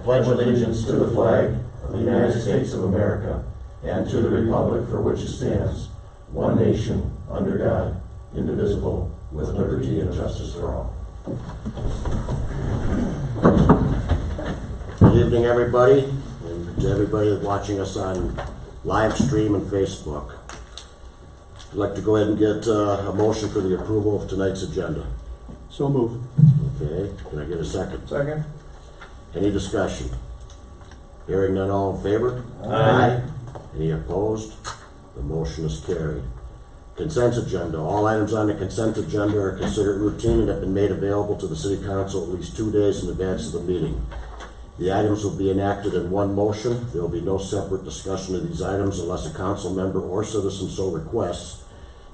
pledge allegiance to the flag of the United States of America and to the republic for which it stands, one nation, under God, indivisible, with liberty and justice for all. Good evening, everybody, and to everybody that's watching us on live stream and Facebook. I'd like to go ahead and get a motion for the approval of tonight's agenda. So moved. Okay, can I get a second? Second. Any discussion? Hearing none, all in favor? Aye. Any opposed? The motion is carried. Consent agenda. All items on the consent agenda are considered routine and have been made available to the City Council at least 2 days in advance of the meeting. The items will be enacted in one motion. There will be no separate discussion of these items unless a council member or citizen so requests,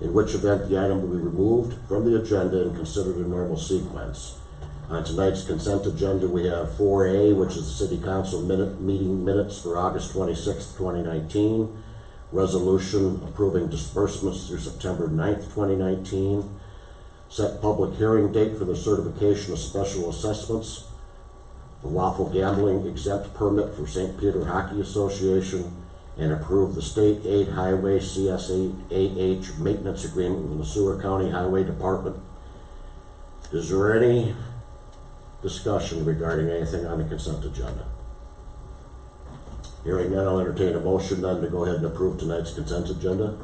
in which event the item will be removed from the agenda and considered in normal sequence. On tonight's consent agenda, we have 4A, which is the City Council meeting minutes for August 26th, 2019. Resolution approving disbursements through September 9th, 2019. Set public hearing date for the certification of special assessments. The lawful gambling exempt permit for St. Peter Hockey Association. And approve the State Aid Highway CSAH maintenance agreement with the Sueur County Highway Department. Is there any discussion regarding anything on the consent agenda? Hearing none, I'll entertain a motion then to go ahead and approve tonight's consent agenda.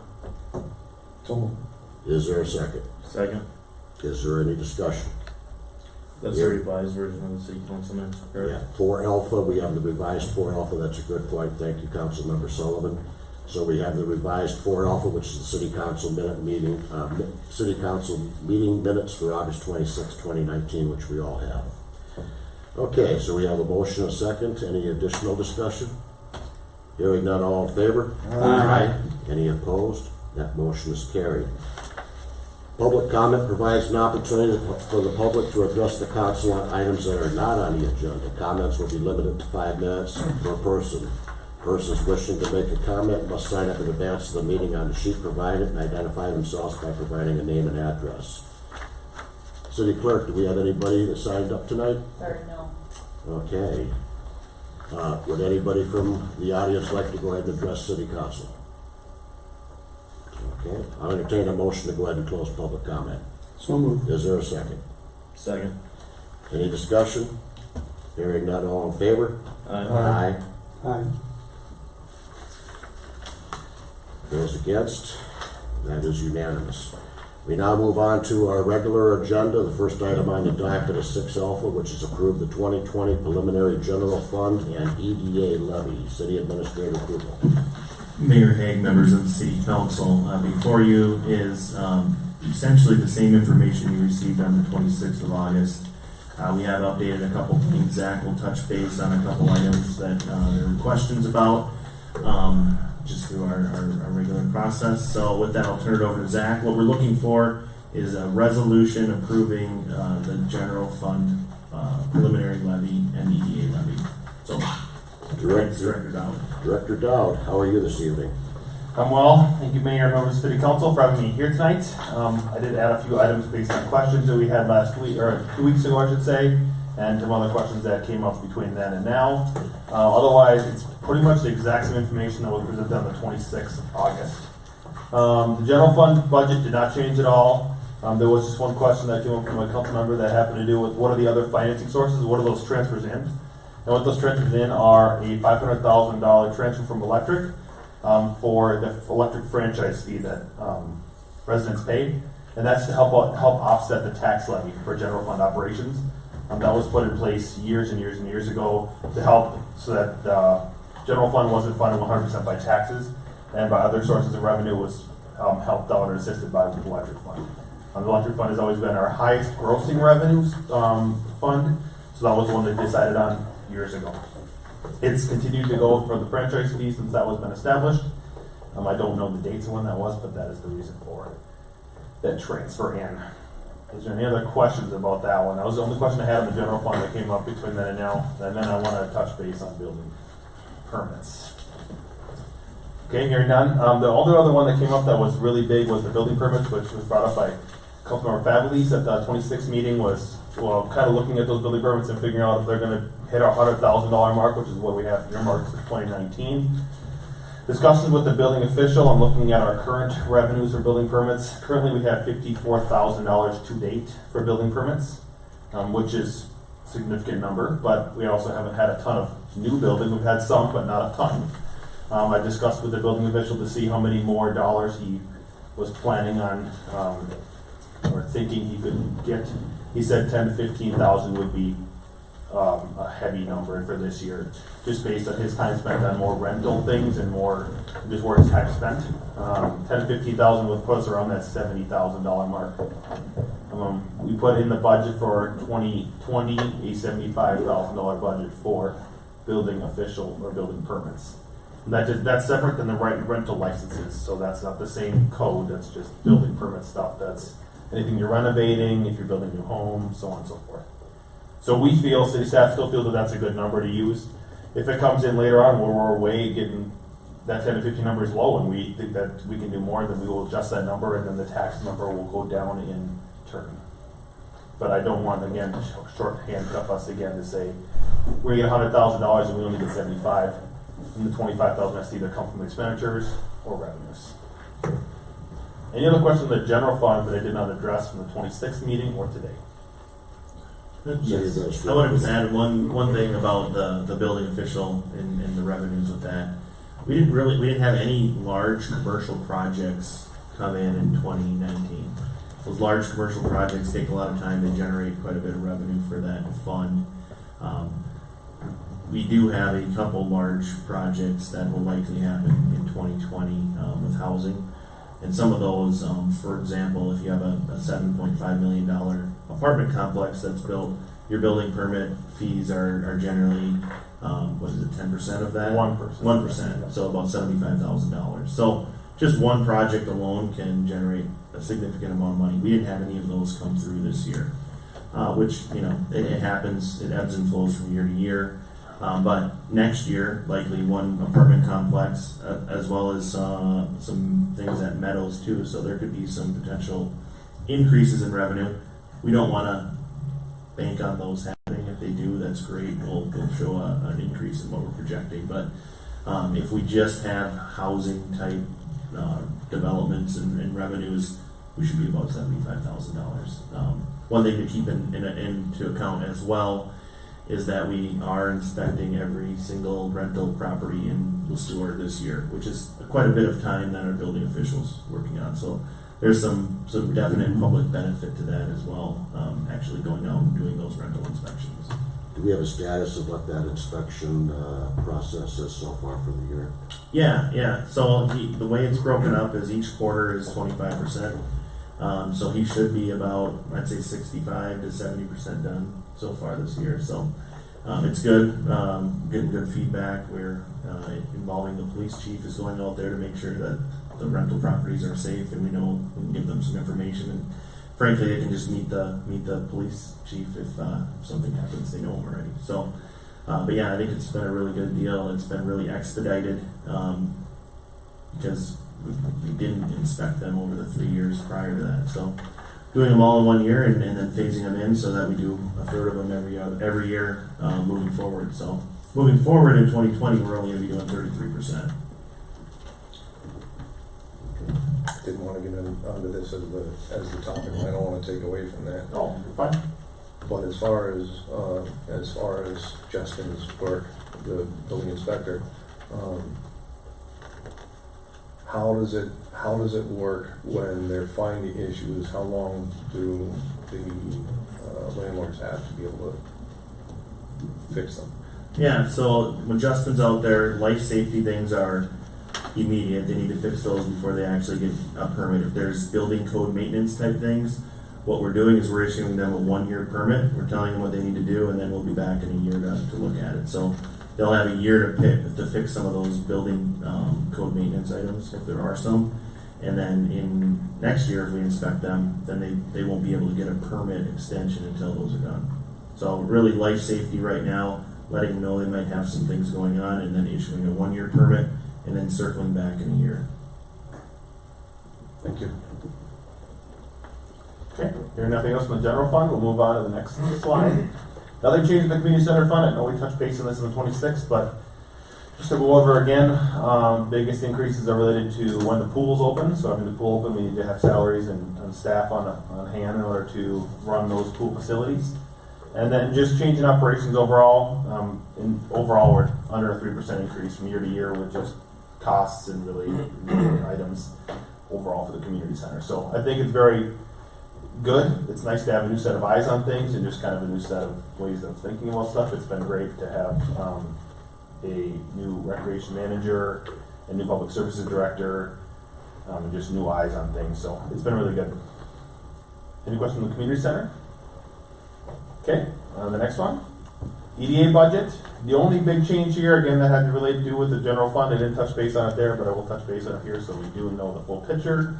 So moved. Is there a second? Second. Is there any discussion? That's the revised version of the city council minutes, correct? Yeah, 4 Alpha, we have the revised 4 Alpha, that's a good point, thank you, Councilmember Sullivan. So we have the revised 4 Alpha, which is the City Council meeting minutes for August 26, 2019, which we all have. Okay, so we have a motion, a second, any additional discussion? Hearing none, all in favor? Aye. Any opposed? That motion is carried. Public comment provides an opportunity for the public to address the council on items that are not on the agenda. Comments will be limited to 5 minutes per person. Persons wishing to make a comment must sign up in advance of the meeting on the sheet provided and identify themselves by providing a name and address. City Clerk, do we have anybody that signed up tonight? Sorry, no. Okay. Would anybody from the audience like to go ahead and address City Council? Okay, I'll entertain a motion to go ahead and close public comment. So moved. Is there a second? Second. Any discussion? Hearing none, all in favor? Aye. Aye. Those against? That is unanimous. We now move on to our regular agenda. The first item on the docket is 6 Alpha, which is approve the 2020 preliminary general fund and EDA levy. City Administrator approval. Mayor Hague, members of the city council, before you is essentially the same information you received on the 26th of August. We have updated a couple things. Zach will touch base on a couple items that there were questions about, just through our regular process. So with that, I'll turn it over to Zach. What we're looking for is a resolution approving the general fund preliminary levy and EDA levy. So, Director Dowd. Director Dowd, how are you this evening? I'm well. Thank you, Mayor and members of the City Council, for having me here tonight. I did add a few items based on questions that we had last week, or 2 weeks ago, I should say, and some other questions that came up between then and now. Otherwise, it's pretty much the exact same information that was presented on the 26th of August. The general fund budget did not change at all. There was just one question that came up from a council member that happened to do with what are the other financing sources, what are those transfers in? And what those transfers in are a $500,000 transfer from electric for the electric franchise fee that residents pay, and that's to help offset the tax levy for general fund operations. That was put in place years and years and years ago to help so that the general fund wasn't funded 100% by taxes and by other sources of revenue. Was helped out or assisted by the electric fund. The electric fund has always been our highest grossing revenues fund, so that was the one they decided on years ago. It's continued to go for the franchise fee since that was been established. I don't know the dates of when that was, but that is the reason for that transfer in. Is there any other questions about that one? That was the only question I had on the general fund that came up between then and now. And then I want to touch base on building permits. Okay, hearing none. The only other one that came up that was really big was the building permits, which was brought up by Councilmember Fabelese at the 26th meeting, was well, kind of looking at those building permits and figuring out if they're gonna hit our $100,000 mark, which is what we have earmarked for 2019. Discussions with the building official, I'm looking at our current revenues for building permits. Currently, we have $54,000 to date for building permits, which is a significant number, but we also haven't had a ton of new building. We've had some, but not a ton. I discussed with the building official to see how many more dollars he was planning on, or thinking he could get. He said 10 to 15,000 would be a heavy number for this year, just based on his time spent on more rental things and more just where his time spent. 10 to 15,000 would put us around that $70,000 mark. We put in the budget for 2020 a $75,000 budget for building official or building permits. And that's separate than the rental licenses, so that's not the same code. That's just building permit stuff. That's anything you're renovating, if you're building a new home, so on and so forth. So we feel, city staff still feel that that's a good number to use. If it comes in later on where we're way getting that 10 to 15 number is low and we think that we can do more, then we will adjust that number and then the tax number will go down in turn. But I don't want, again, to shorthand cuff us again to say we're gonna get $100,000 and we only get 75. And the 25,000 has to either come from expenditures or revenues. Any other questions on the general fund that I did not address from the 26th meeting or today? Yes. I wanted to add one thing about the building official and the revenues with that. We didn't have any large commercial projects come in 2019. Those large commercial projects take a lot of time. They generate quite a bit of revenue for that fund. We do have a couple large projects that will likely happen in 2020 with housing. And some of those, for example, if you have a $7.5 million apartment complex that's built, your building permit fees are generally, what is it, 10% of that? 1%. 1%, so about $75,000. So just one project alone can generate a significant amount of money. We didn't have any of those come through this year, which, it happens, it ebbs and flows from year to year. But next year, likely one apartment complex, as well as some things at Meadows too. So there could be some potential increases in revenue. We don't want to bank on those happening. If they do, that's great. We'll show an increase in what we're projecting. But if we just have housing type developments and revenues, we should be about $75,000. One thing to keep into account as well is that we are inspecting every single rental property in Sueur this year, which is quite a bit of time that our building officials working on. So there's some definite public benefit to that as well, actually going out and doing those rental inspections. Do we have a status of what that inspection process is so far for the year? Yeah. So the way it's broken up is each quarter is 25%. So he should be about, I'd say 65 to 70% done so far this year. So it's good, getting good feedback. We're involving the police chief is going out there to make sure that the rental properties are safe, and we know we can give them some information. And frankly, they can just meet the police chief if something happens. They know him already. So, but yeah, I think it's been a really good deal. It's been really expedited because we didn't inspect them over the 3 years prior to that. So doing them all in 1 year and then phasing them in so that we do a third of them every year moving forward. So moving forward in 2020, we're only going to be doing 33%. Didn't want to get onto this as the topic. I don't want to take away from that. Oh, you're fine. But as far as Justin's work, the building inspector, how does it work when they're finding issues? How long do the landlords have to be able to fix them? Yeah, so when Justin's out there, life safety things are immediate. They need to fix those before they actually get a permit. If there's building code maintenance type things, what we're doing is we're issuing them a 1 year permit. We're telling them what they need to do, and then we'll be back in a year to look at it. So they'll have a year to fix some of those building code maintenance items, if there are some. And then in next year, if we inspect them, then they won't be able to get a permit extension until those are done. So really life safety right now, letting them know they might have some things going on, and then issuing a 1 year permit, and then circling back in a year. Thank you. Okay. Hearing nothing else from the general fund, we'll move on to the next slide. Another change in the community center fund, I know we touched base on this on the 26th, but just to go over again, biggest increases are related to when the pool's open. So having the pool open, we need to have salaries and staff on hand in order to run those pool facilities. And then just changing operations overall. Overall, we're under a 3% increase from year to year with just costs and related items overall for the community center. So I think it's very good. It's nice to have a new set of eyes on things and just kind of a new set of ways of thinking about stuff. It's been great to have a new recreation manager, a new public services director, and just new eyes on things. So it's been really good. Any questions on the community center? Okay, the next one. EDA budget. The only big change here, again, that had to really do with the general fund. I didn't touch base on it there, but I will touch base on it here so we do know the full picture.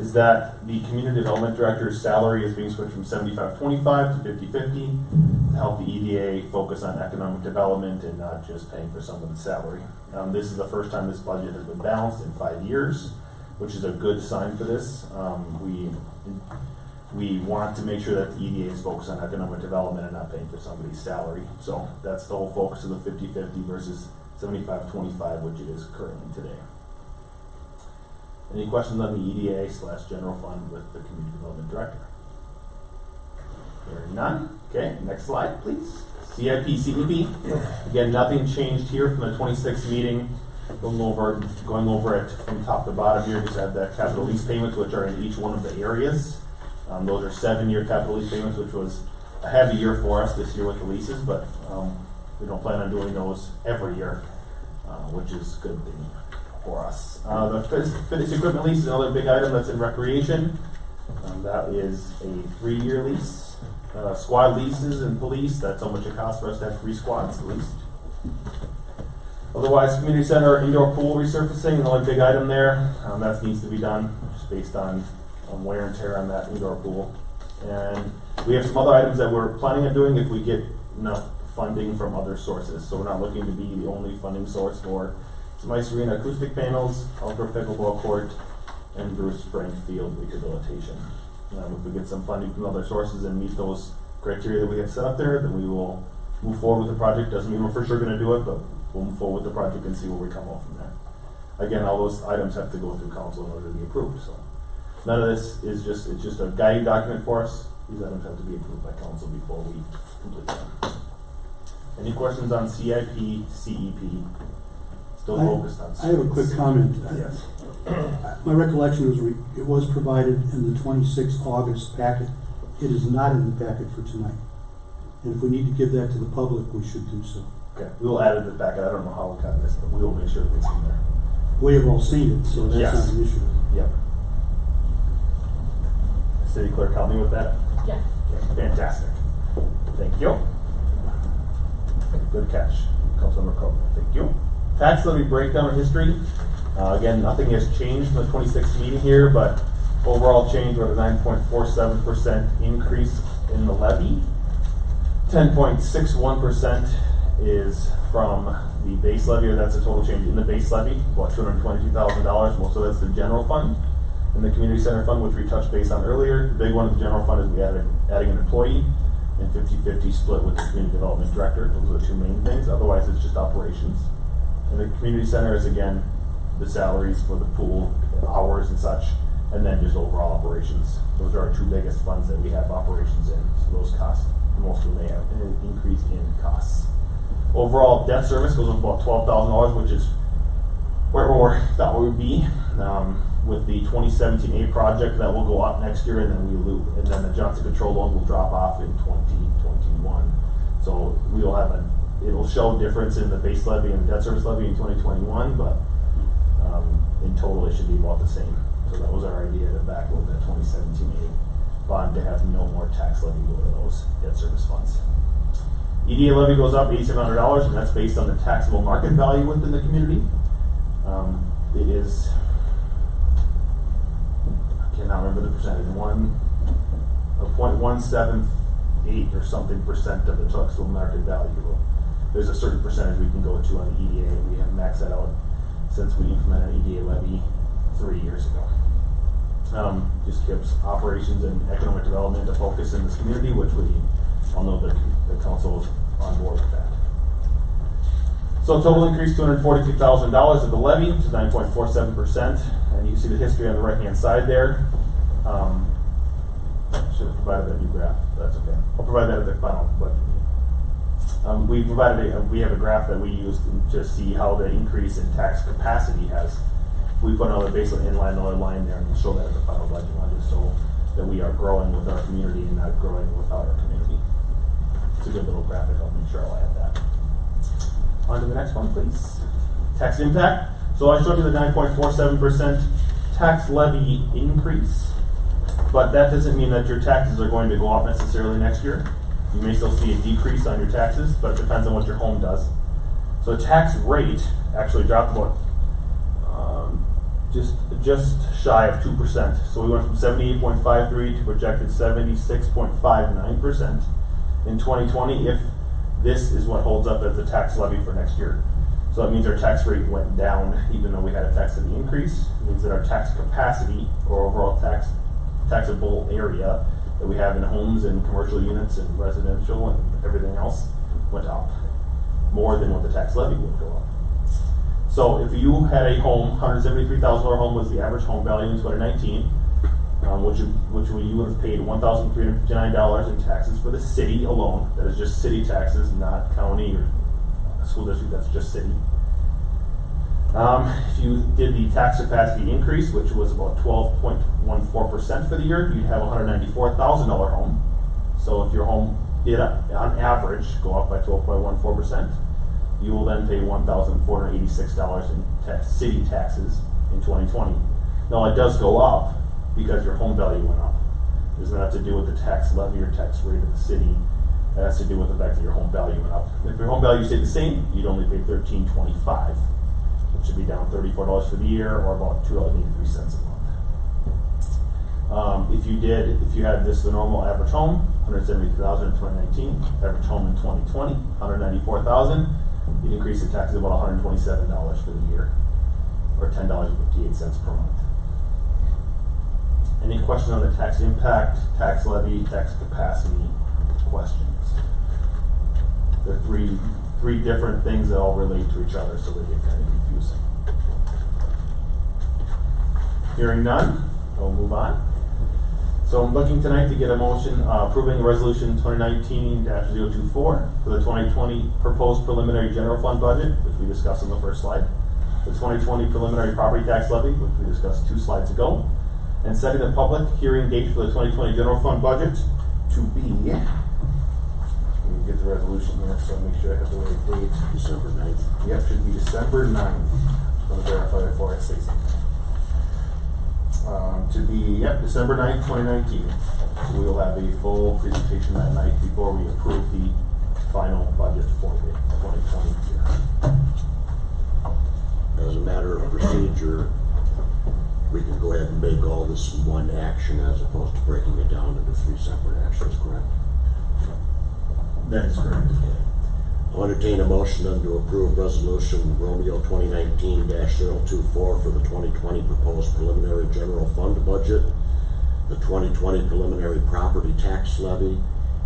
Is that the community development director's salary is being switched from 75-25 to 50-50 to help the EDA focus on economic development and not just paying for someone's salary. This is the first time this budget has been balanced in 5 years, which is a good sign for this. We want to make sure that the EDA is focused on economic development and not paying for somebody's salary. So that's the whole focus of the 50-50 versus 75-25, which it is currently today. Any questions on the EDA/general fund with the community development director? Hearing none. Okay, next slide, please. CIP, CEP. Again, nothing changed here from the 26th meeting. Going over it from top to bottom here, just have that capital lease payments, which are in each one of the areas. Those are 7-year capital lease payments, which was a heavy year for us this year with the leases, but we don't plan on doing those every year, which is a good thing for us. The fitness equipment lease is another big item that's in recreation. That is a 3-year lease. Squad leases and police, that's how much it costs for us to have 3 squads at least. Otherwise, community center indoor pool resurfacing, another big item there. That needs to be done just based on wear and tear on that indoor pool. And we have some other items that we're planning on doing if we get enough funding from other sources. So we're not looking to be the only funding source for some ice arena acoustic panels, outdoor pickleball court, and Bruce Frank Field rehabilitation. If we get some funding from other sources and meet those criteria that we have set up there, then we will move forward with the project. Doesn't mean we're for sure going to do it, but we'll move forward with the project and see where we come out from there. Again, all those items have to go through council in order to be approved. So none of this is it's just a guiding document for us. These items have to be approved by council before we complete them. Any questions on CIP, CEP? Still focused on CIP. I have a quick comment. Yes. My recollection was it was provided in the 26th August packet. It is not in the packet for tonight. And if we need to give that to the public, we should do so. Okay, we will add it to the packet. I don't know how we got this, but we will make sure it's in there. We have all seen it, so that's Yes. not an issue. Yep. City clerk, help me with that? Yeah. Okay, fantastic. Thank you. Good catch, Councilmember Copeland. Thank you. Tax levy breakdown of history. Again, nothing has changed from the 26th meeting here, but overall change, we're at a 9.47% increase in the levy. 10.61% is from the base levy, or that's a total change in the base levy, about $222,000. Most of that's the general fund and the community center fund, which we touched base on earlier. The big one of the general fund is we adding an employee and 50-50 split with the community development director. Those are the 2 main things. Otherwise, it's just operations. And the community center is, again, the salaries for the pool, hours and such, and then just overall operations. Those are our 2 biggest funds that we have operations in. So those costs, most of them, they have an increase in costs. Overall debt service goes up about $12,000, which is where we thought we would be. With the 2017 A project, that will go up next year, and then the Johnson Control loan will drop off in 2021. So we will have it'll show difference in the base levy and the debt service levy in 2021, but in total it should be about the same. So that was our idea to back with that 2017 A bond to have no more tax levy go to those debt service funds. EDA levy goes up $8,700, and that's based on the taxable market value within the community. It is, I cannot remember the percentage, 0.178 or something percent of the taxable market value. There's a certain percentage we can go to on the EDA. We have maxed that out since we implemented EDA levy 3 years ago. Just keeps operations and economic development a focus in this community, which we all know that the council is on board with that. So total increase $242,000 of the levy to 9.47%, and you can see the history on the right-hand side there. Should have provided that new graph, but that's okay. I'll provide that at the final budget meeting. We have a graph that we use to see how the increase in tax capacity has. We put another baseline inline, another line there, and we'll show that at the final budget one, just so that we are growing with our community and not growing without our community. It's a good little graphic. I'll make sure I'll add that. On to the next one, please. Tax impact. So I showed you the 9.47% tax levy increase, but that doesn't mean that your taxes are going to go up necessarily next year. You may still see a decrease on your taxes, but it depends on what your home does. So the tax rate actually dropped about just shy of 2%. So we went from 78.53 to projected 76.59% in 2020 if this is what holds up as the tax levy for next year. So that means our tax rate went down even though we had a tax levy increase. It means that our tax capacity or overall taxable area that we have in homes and commercial units and residential and everything else went up more than what the tax levy would go up. So if you had a home, $173,000 home was the average home value in 2019, which you would have paid $1,359 in taxes for the city alone. That is just city taxes, not county or school district, that's just city. If you did the tax capacity increase, which was about 12.14% for the year, you'd have a $194,000 home. So if your home did, on average, go up by 12.14%, you will then pay $1,486 in city taxes in 2020. Now it does go up because your home value went up. It does not have to do with the tax levy or tax rate of the city. It has to do with the fact that your home value went up. If your home value stayed the same, you'd only pay $1,325, which should be down $34 for the year or about $2.83 a month. If you had this, the normal average home, $173,000 in 2019, average home in 2020, $194,000, you'd increase the taxes about $127 for the year, or $10.58 per month. Any question on the tax impact, tax levy, tax capacity questions? There are three different things that all relate to each other, so they get kind of confusing. Hearing none, we'll move on. So I'm looking tonight to get a motion approving resolution 2019-024 for the 2020 proposed preliminary general fund budget, which we discussed on the first slide, the 2020 preliminary property tax levy, which we discussed 2 slides ago, and setting the public hearing date for the 2020 general fund budget to be, let me get the resolution here so I make sure I have the right date. December 9th. Yep, should be December 9th. I'm going to verify before I say something. To be, December 9th, 2019. So we will have a full presentation that night before we approve the final budget for the 2020 year. As a matter of procedure, we can go ahead and make all this in one action as opposed to breaking it down into 3 separate actions, correct? That is correct. I'll entertain a motion then to approve resolution Romeo 2019-024 for the 2020 proposed preliminary general fund budget, the 2020 preliminary property tax levy,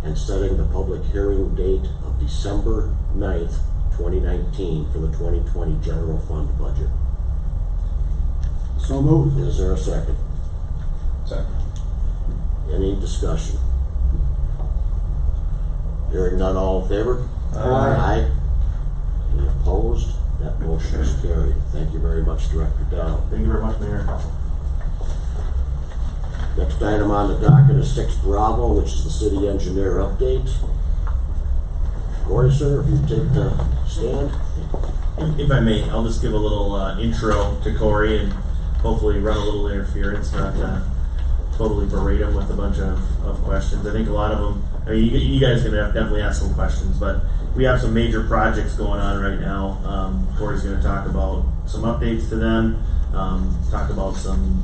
and setting the public hearing date of December 9th, 2019 for the 2020 general fund budget. So moved. Is there a second? Second. Any discussion? Hearing none, all in favor? Aye. Any opposed? That motion is carried. Thank you very much, Director Dow. Thank you very much, Mayor. Next item on the docket is 6 Bravo, which is the city engineer update. Corey, sir, if you take the stand. If I may, I'll just give a little intro to Corey and hopefully run a little interference, not totally berate him with a bunch of questions. I think a lot of them, I mean, you guys are going to definitely ask some questions, but we have some major projects going on right now. Corey's going to talk about some updates to them, talk about some,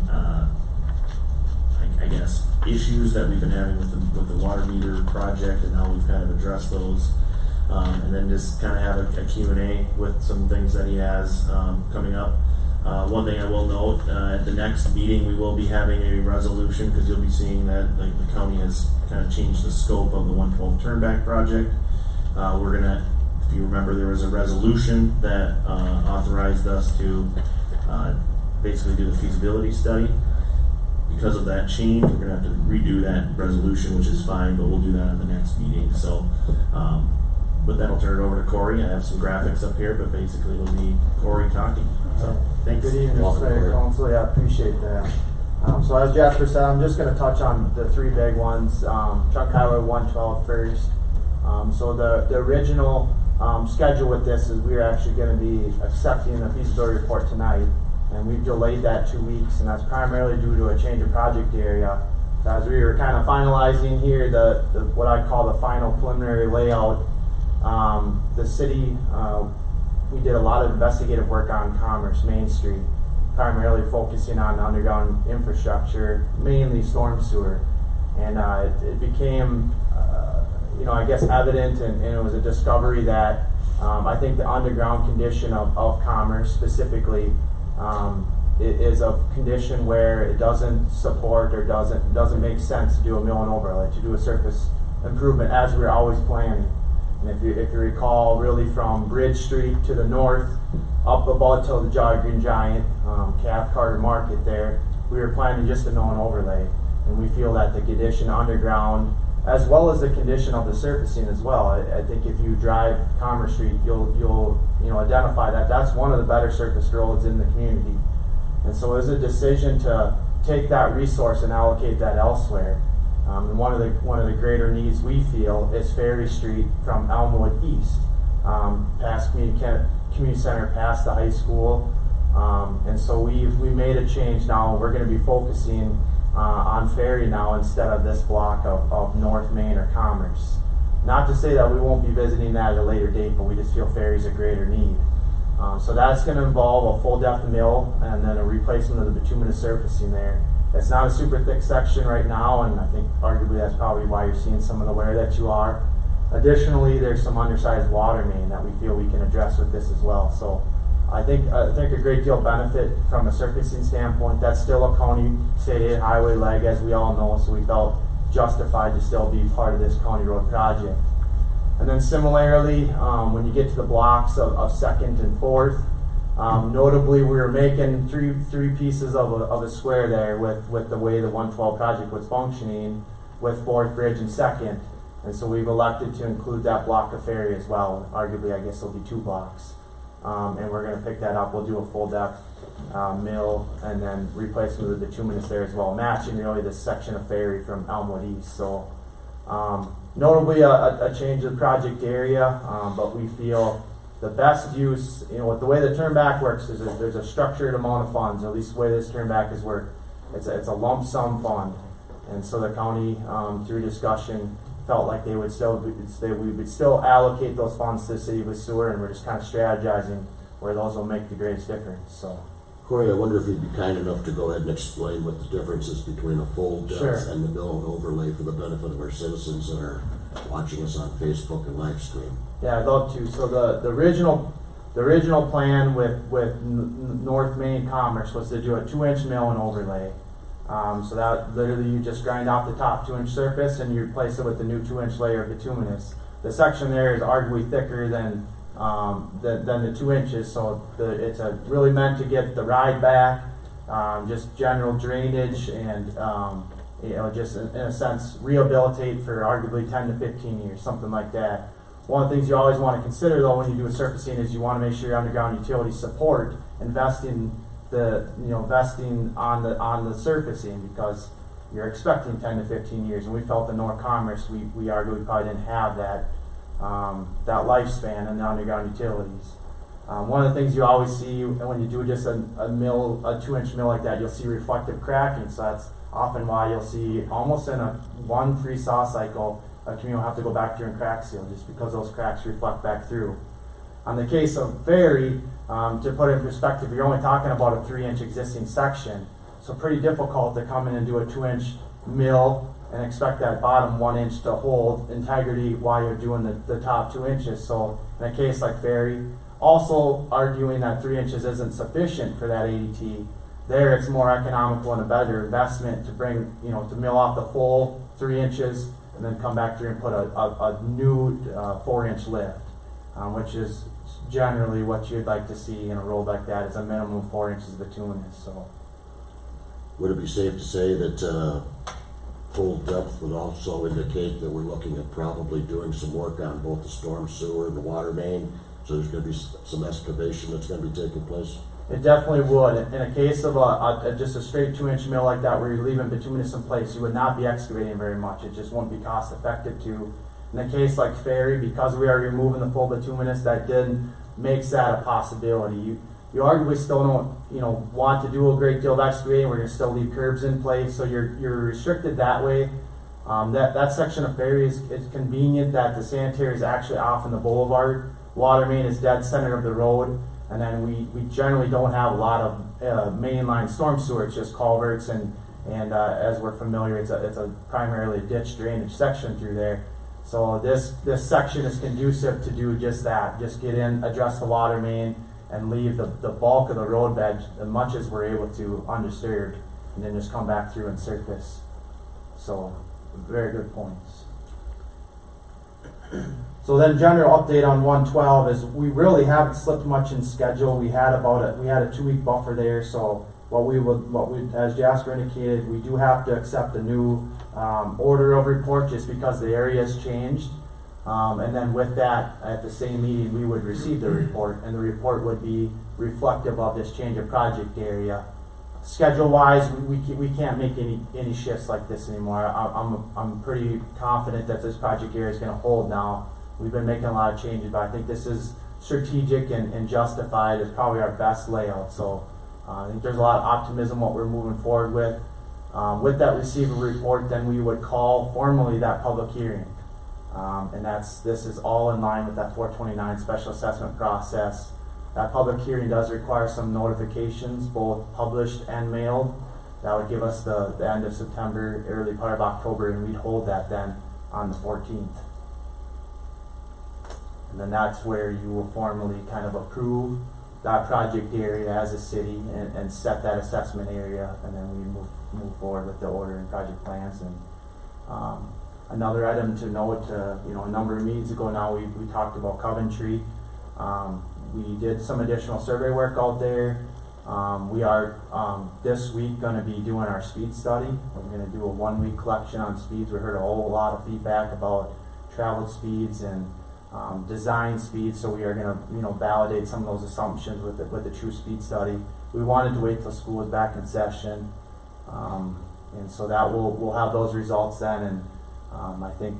I guess, issues that we've been having with the water meter project and how we've kind of addressed those. And then just kind of have a Q&A with some things that he has coming up. One thing I will note, at the next meeting, we will be having a resolution, because you'll be seeing that like the county has kind of changed the scope of the 112 turnback project. We're gonna, if you remember, there was a resolution that authorized us to basically do the feasibility study. Because of that change, we're gonna have to redo that resolution, which is fine, but we'll do that in the next meeting. So, with that, I'll turn it over to Corey. I have some graphics up here, but basically it'll be Corey talking. So, thanks. Good evening, Welcome, Mayor, Corey. Council. Yeah, I appreciate that. So as Jasper said, I'm just going to touch on the three big ones. Chunk Highway 112 first. So the original schedule with this is we are actually going to be accepting the feasibility report tonight, and we've delayed that 2 weeks, and that's primarily due to a change of project area. So as we were kind of finalizing here, the what I call the final preliminary layout, the city, we did a lot of investigative work on Commerce, Main Street, primarily focusing on underground infrastructure, mainly storm sewer. And it became, I guess evident, and it was a discovery that I think the underground condition of Commerce specifically it is a condition where it doesn't support or doesn't make sense to do a mill and overlay, to do a surface improvement as we're always planning. And if you recall, really from Bridge Street to the north, up about till the Green Giant, Calf Carter Market there, we were planning just a mill and overlay. And we feel that the condition underground, as well as the condition of the surfacing as well, I think if you drive Commerce Street, you'll identify that that's one of the better surface roads in the community. And so it was a decision to take that resource and allocate that elsewhere. And one of the greater needs we feel is Ferry Street from Elmwood East, past community center, past the high school, and so we made a change now. We're going to be focusing on Ferry now instead of this block of North Main or Commerce. Not to say that we won't be visiting that at a later date, but we just feel Ferry's a greater need. So that's going to involve a full depth mill and then a replacement of the bituminous surfacing there. It's not a super thick section right now, and I think arguably that's probably why you're seeing some of the wear that you are. Additionally, there's some undersized water main that we feel we can address with this as well. So I think a great deal of benefit from a surfacing standpoint. That's still a county state aid highway leg, as we all know, so we felt justified to still be part of this county road project. And then similarly, when you get to the blocks of second and fourth, notably we were making three pieces of a square there with the way the 112 project was functioning with Fourth Bridge and Second. And so we've elected to include that block of Ferry as well. Arguably, I guess it'll be 2 blocks. And we're going to pick that up. We'll do a full depth mill and then replacement of the bituminous there as well, matching really this section of Ferry from Elmwood East. So notably a change of project area, but we feel the best use, with the way the turnback works is that there's a structured amount of funds, or at least the way this turnback is worked. It's a lump sum fund. And so the county, through discussion, felt like we would still allocate those funds to the city of Sueur, and we're just kind of strategizing where those will make the greatest difference. So, Corey, I wonder if you'd be kind enough to go ahead and explain what the difference is between a full depth Sure. and the mill and overlay for the benefit of our citizens that are watching us on Facebook and live stream. yeah, I'd love to. So the original plan with North Main Commerce was to do a 2-inch mill and overlay. So that literally you just grind off the top 2-inch surface and you replace it with the new 2-inch layer of bituminous. The section there is arguably thicker than the 2 inches, so it's really meant to get the ride back, just general drainage, and just in a sense rehabilitate for arguably 10 to 15 years, something like that. One of the things you always want to consider though when you do a surfacing is you want to make sure your underground utilities support investing on the surfacing, because you're expecting 10 to 15 years, and we felt in North Commerce we arguably probably didn't have that lifespan in the underground utilities. One of the things you always see when you do just a 2-inch mill like that, you'll see reflective cracking. So that's often why you'll see almost in one freeze-thaw cycle, a community will have to go back through and crack seal just because those cracks reflect back through. On the case of Ferry, to put it in perspective, you're only talking about a 3-inch existing section. So pretty difficult to come in and do a 2-inch mill and expect that bottom 1 inch to hold integrity while you're doing the top 2 inches. So in a case like Ferry, also arguing that 3 inches isn't sufficient for that ADT. There, it's more economical and a better investment to bring, to mill off the full 3 inches and then come back through and put a new 4-inch lift, which is generally what you'd like to see in a road like that, is a minimum 4 inches bituminous. So, Would it be safe to say that full depth would also indicate that we're looking at probably doing some work on both the storm sewer and the water main? So there's going to be some excavation that's going to be taking place? it definitely would. In a case of just a straight 2-inch mill like that, where you're leaving bituminous in place, you would not be excavating very much. It just won't be cost effective to. In a case like Ferry, because we are removing the full bituminous, that then makes that a possibility. You arguably still don't, want to do a great deal of excavating. We're going to still leave curbs in place, so you're restricted that way. That section of Ferry is convenient that the sanitary is actually off in the boulevard. Water main is dead center of the road. And then we generally don't have a lot of mainline storm sewer. It's just culverts, and as we're familiar, it's a primarily ditch drainage section through there. So this section is conducive to do just that. Just get in, address the water main, and leave the bulk of the road bed as much as we're able to undisturbed, and then just come back through and surface. So very good points. So then, general update on 112 is we really haven't slipped much in schedule. We had a 2-week buffer there. So as Jasper indicated, we do have to accept a new order of report just because the area has changed. And then with that, at the same meeting, we would receive the report, and the report would be reflective of this change of project area. Schedule-wise, we can't make any shifts like this anymore. I'm pretty confident that this project area is going to hold now. We've been making a lot of changes, but I think this is strategic and justified. It's probably our best layout. So I think there's a lot of optimism what we're moving forward with. With that receiver report, then we would call formally that public hearing. And this is all in line with that 429 special assessment process. That public hearing does require some notifications, both published and mailed. That would give us the end of September, early part of October, and we'd hold that then on the 14th. And then that's where you will formally kind of approve that project area as a city and set that assessment area, and then we move forward with the order and project plans. And another item to note, a number of meetings ago now, we talked about Coventry. We did some additional survey work out there. We are this week going to be doing our speed study. We're going to do a 1-week collection on speeds. We heard a whole lot of feedback about traveled speeds and design speeds, so we are going to validate some of those assumptions with the true speed study. We wanted to wait till school was back in session, and so that we'll have those results then. And I think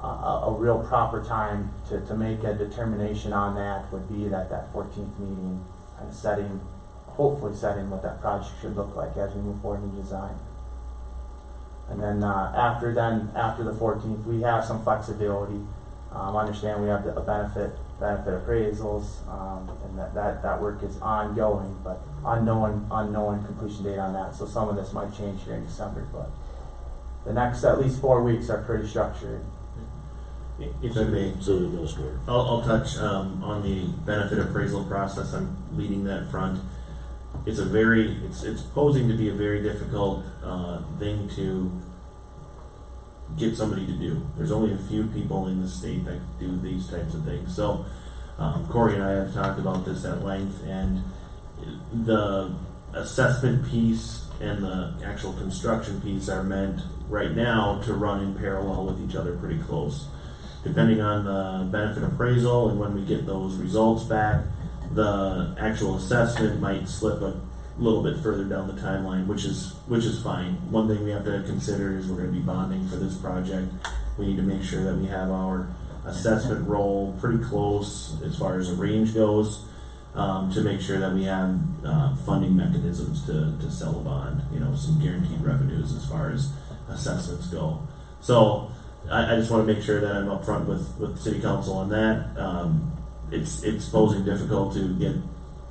a real proper time to make a determination on that would be that 14th meeting, kind of hopefully setting what that project should look like as we move forward in design. And then after the 14th, we have some flexibility. Understand we have the benefit appraisals, and that work is ongoing, but unknown completion date on that. So some of this might change here in December, but the next at least 4 weeks are pretty structured. If I may, City Administrator. I'll touch on the benefit appraisal process. I'm leading that front. It's posing to be a very difficult thing to get somebody to do. There's only a few people in the state that do these types of things. So Corey and I have talked about this at length, and the assessment piece and the actual construction piece are meant right now to run in parallel with each other pretty close. Depending on the benefit appraisal and when we get those results back, the actual assessment might slip a little bit further down the timeline, which is fine. One thing we have to consider is we're going to be bonding for this project. We need to make sure that we have our assessment roll pretty close as far as the range goes, to make sure that we have funding mechanisms to sell a bond, some guaranteed revenues as far as assessments go. So I just want to make sure that I'm upfront with City Council on that. It's posing difficult to get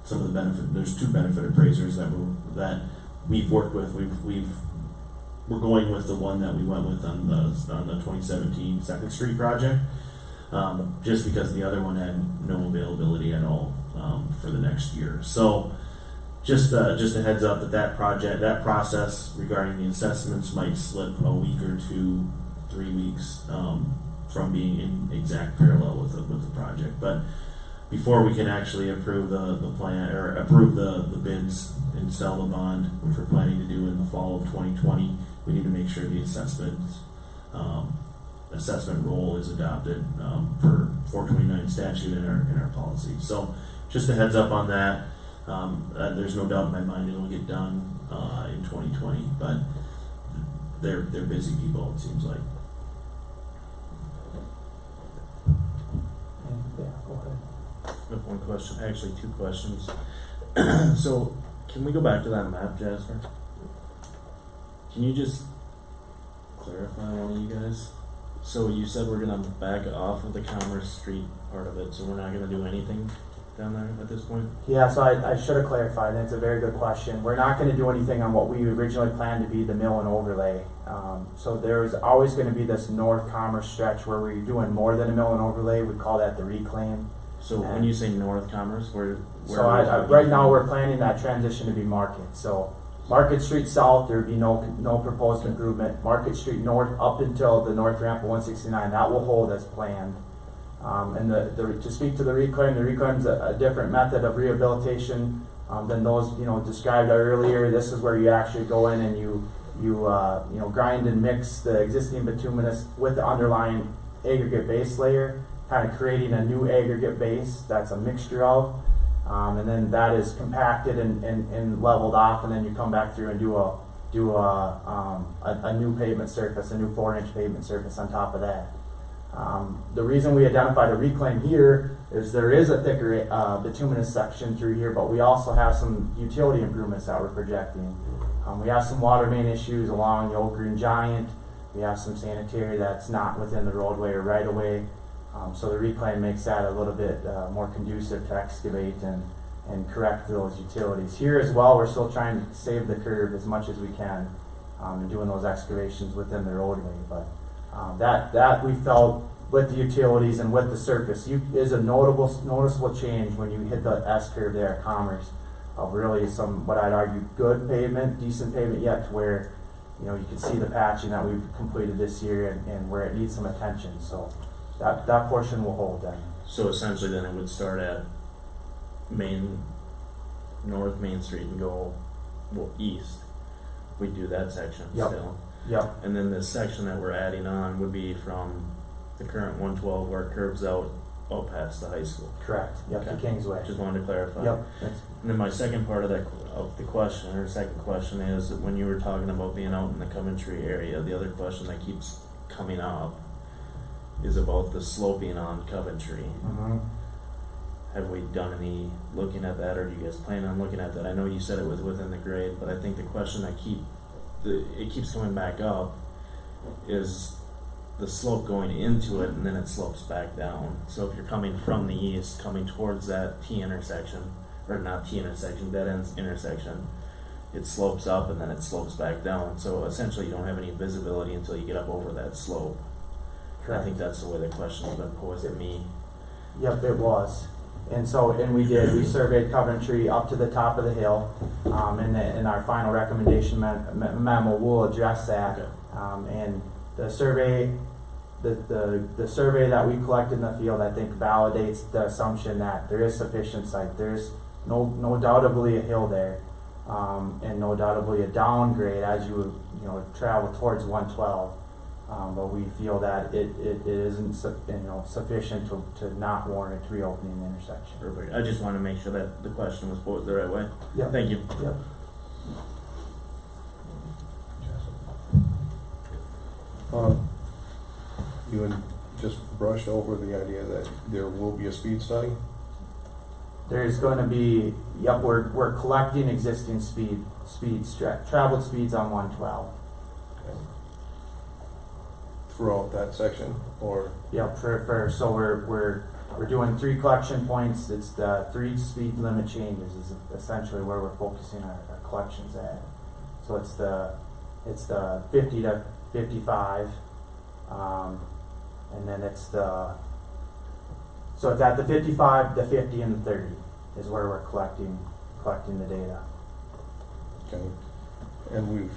some of the benefit. There's 2 benefit appraisers that we've worked with. We're going with the one that we went with on the 2017 Second Street project, just because the other one had no availability at all. for the next year. So just a heads up that process regarding the assessments might slip a week or 2, 3 weeks from being in exact parallel with the project. But before we can actually approve the plan or approve the bids and sell the bond, which we're planning to do in the fall of 2020, we need to make sure the assessment role is adopted per 429 statute in our policy. So just a heads up on that. There's no doubt in my mind it'll get done in 2020, but they're busy people, it seems like. Yeah, go ahead. I have one question, actually 2 questions. So, can we go back to that map, Jasper? Can you just clarify, one of you guys? So you said we're gonna back off of the Commerce Street part of it, so we're not gonna do anything down there at this point? Yeah, so I should have clarified, and it's a very good question. We're not gonna do anything on what we originally planned to be the mill and overlay. So there's always gonna be this North Commerce stretch where we're doing more than a mill and overlay, we call that the reclaim. So when you say North Commerce, where So are we talking right now, from? we're planning that transition to be Market. So Market Street South, there'd be no proposed improvement. Market Street North, up until the north ramp of 169, that will hold as planned. And to speak to the reclaim's a different method of rehabilitation than those described earlier. This is where you actually go in and you grind and mix the existing bituminous with the underlying aggregate base layer, kind of creating a new aggregate base that's a mixture of, and then that is compacted and leveled off, and then you come back through and do a new pavement surface, a new 4-inch pavement surface on top of that. The reason we identified a reclaim here is there is a thicker bituminous section through here, but we also have some utility improvements that we're projecting. We have some water main issues along the Old Green Giant. We have some sanitary that's not within the roadway or right of way. So the reclaim makes that a little bit more conducive to excavate and correct those utilities. Here as well, we're still trying to save the curve as much as we can and doing those excavations within the roadway. But that we felt with the utilities and with the surface is a noticeable change when you hit the S curve there at Commerce of really some, what I'd argue, good pavement, decent pavement yet, to where you can see the patching that we've completed this year and where it needs some attention. So that portion will hold then. So essentially then it would start at North Main Street and go east. We do that section Yep. still. Yep. And then this section that we're adding on would be from the current 112 where it curves out past the high school. Correct. Yep. Okay. To Kingsway. Just wanted to clarify. Yep. And then my second part of the question, or second question, is that when you were talking about being out in the Coventry area, the other question that keeps coming up is about the sloping on Coventry. Mm-hmm. Have we done any looking at that, or do you guys plan on looking at that? I know you said it was within the grade, but I think the question that keeps coming back up is the slope going into it, and then it slopes back down. So if you're coming from the east, coming towards that T intersection, or not T intersection, dead end intersection, it slopes up and then it slopes back down. So essentially you don't have any visibility until you get up over that slope. Correct. I think that's the way the question's been posed to me. Yep, it was. And we surveyed Coventry up to the top of the hill, and in our final recommendation memo, we'll address that. Okay. And the survey, the survey that we collected in the field, I think validates the assumption that there is sufficient site. There's no doubtably a hill there, and no doubtably a downgrade as you travel towards 112. But we feel that it isn't sufficient to not warrant reopening the intersection. Perfect. I just want to make sure that the question was posed the right way. Yep. Thank you. Yep. You had just brushed over the idea that there will be a speed study. There's going to be, we're collecting existing traveled speeds on 112. Throughout that section, or Yep, so we're doing 3 collection points. It's the 3 speed limit changes is essentially where we're focusing our collections at. So it's the 50 to 55, and then it's at the 55, the 50, and the 30. is where we're collecting the data. Okay. And we've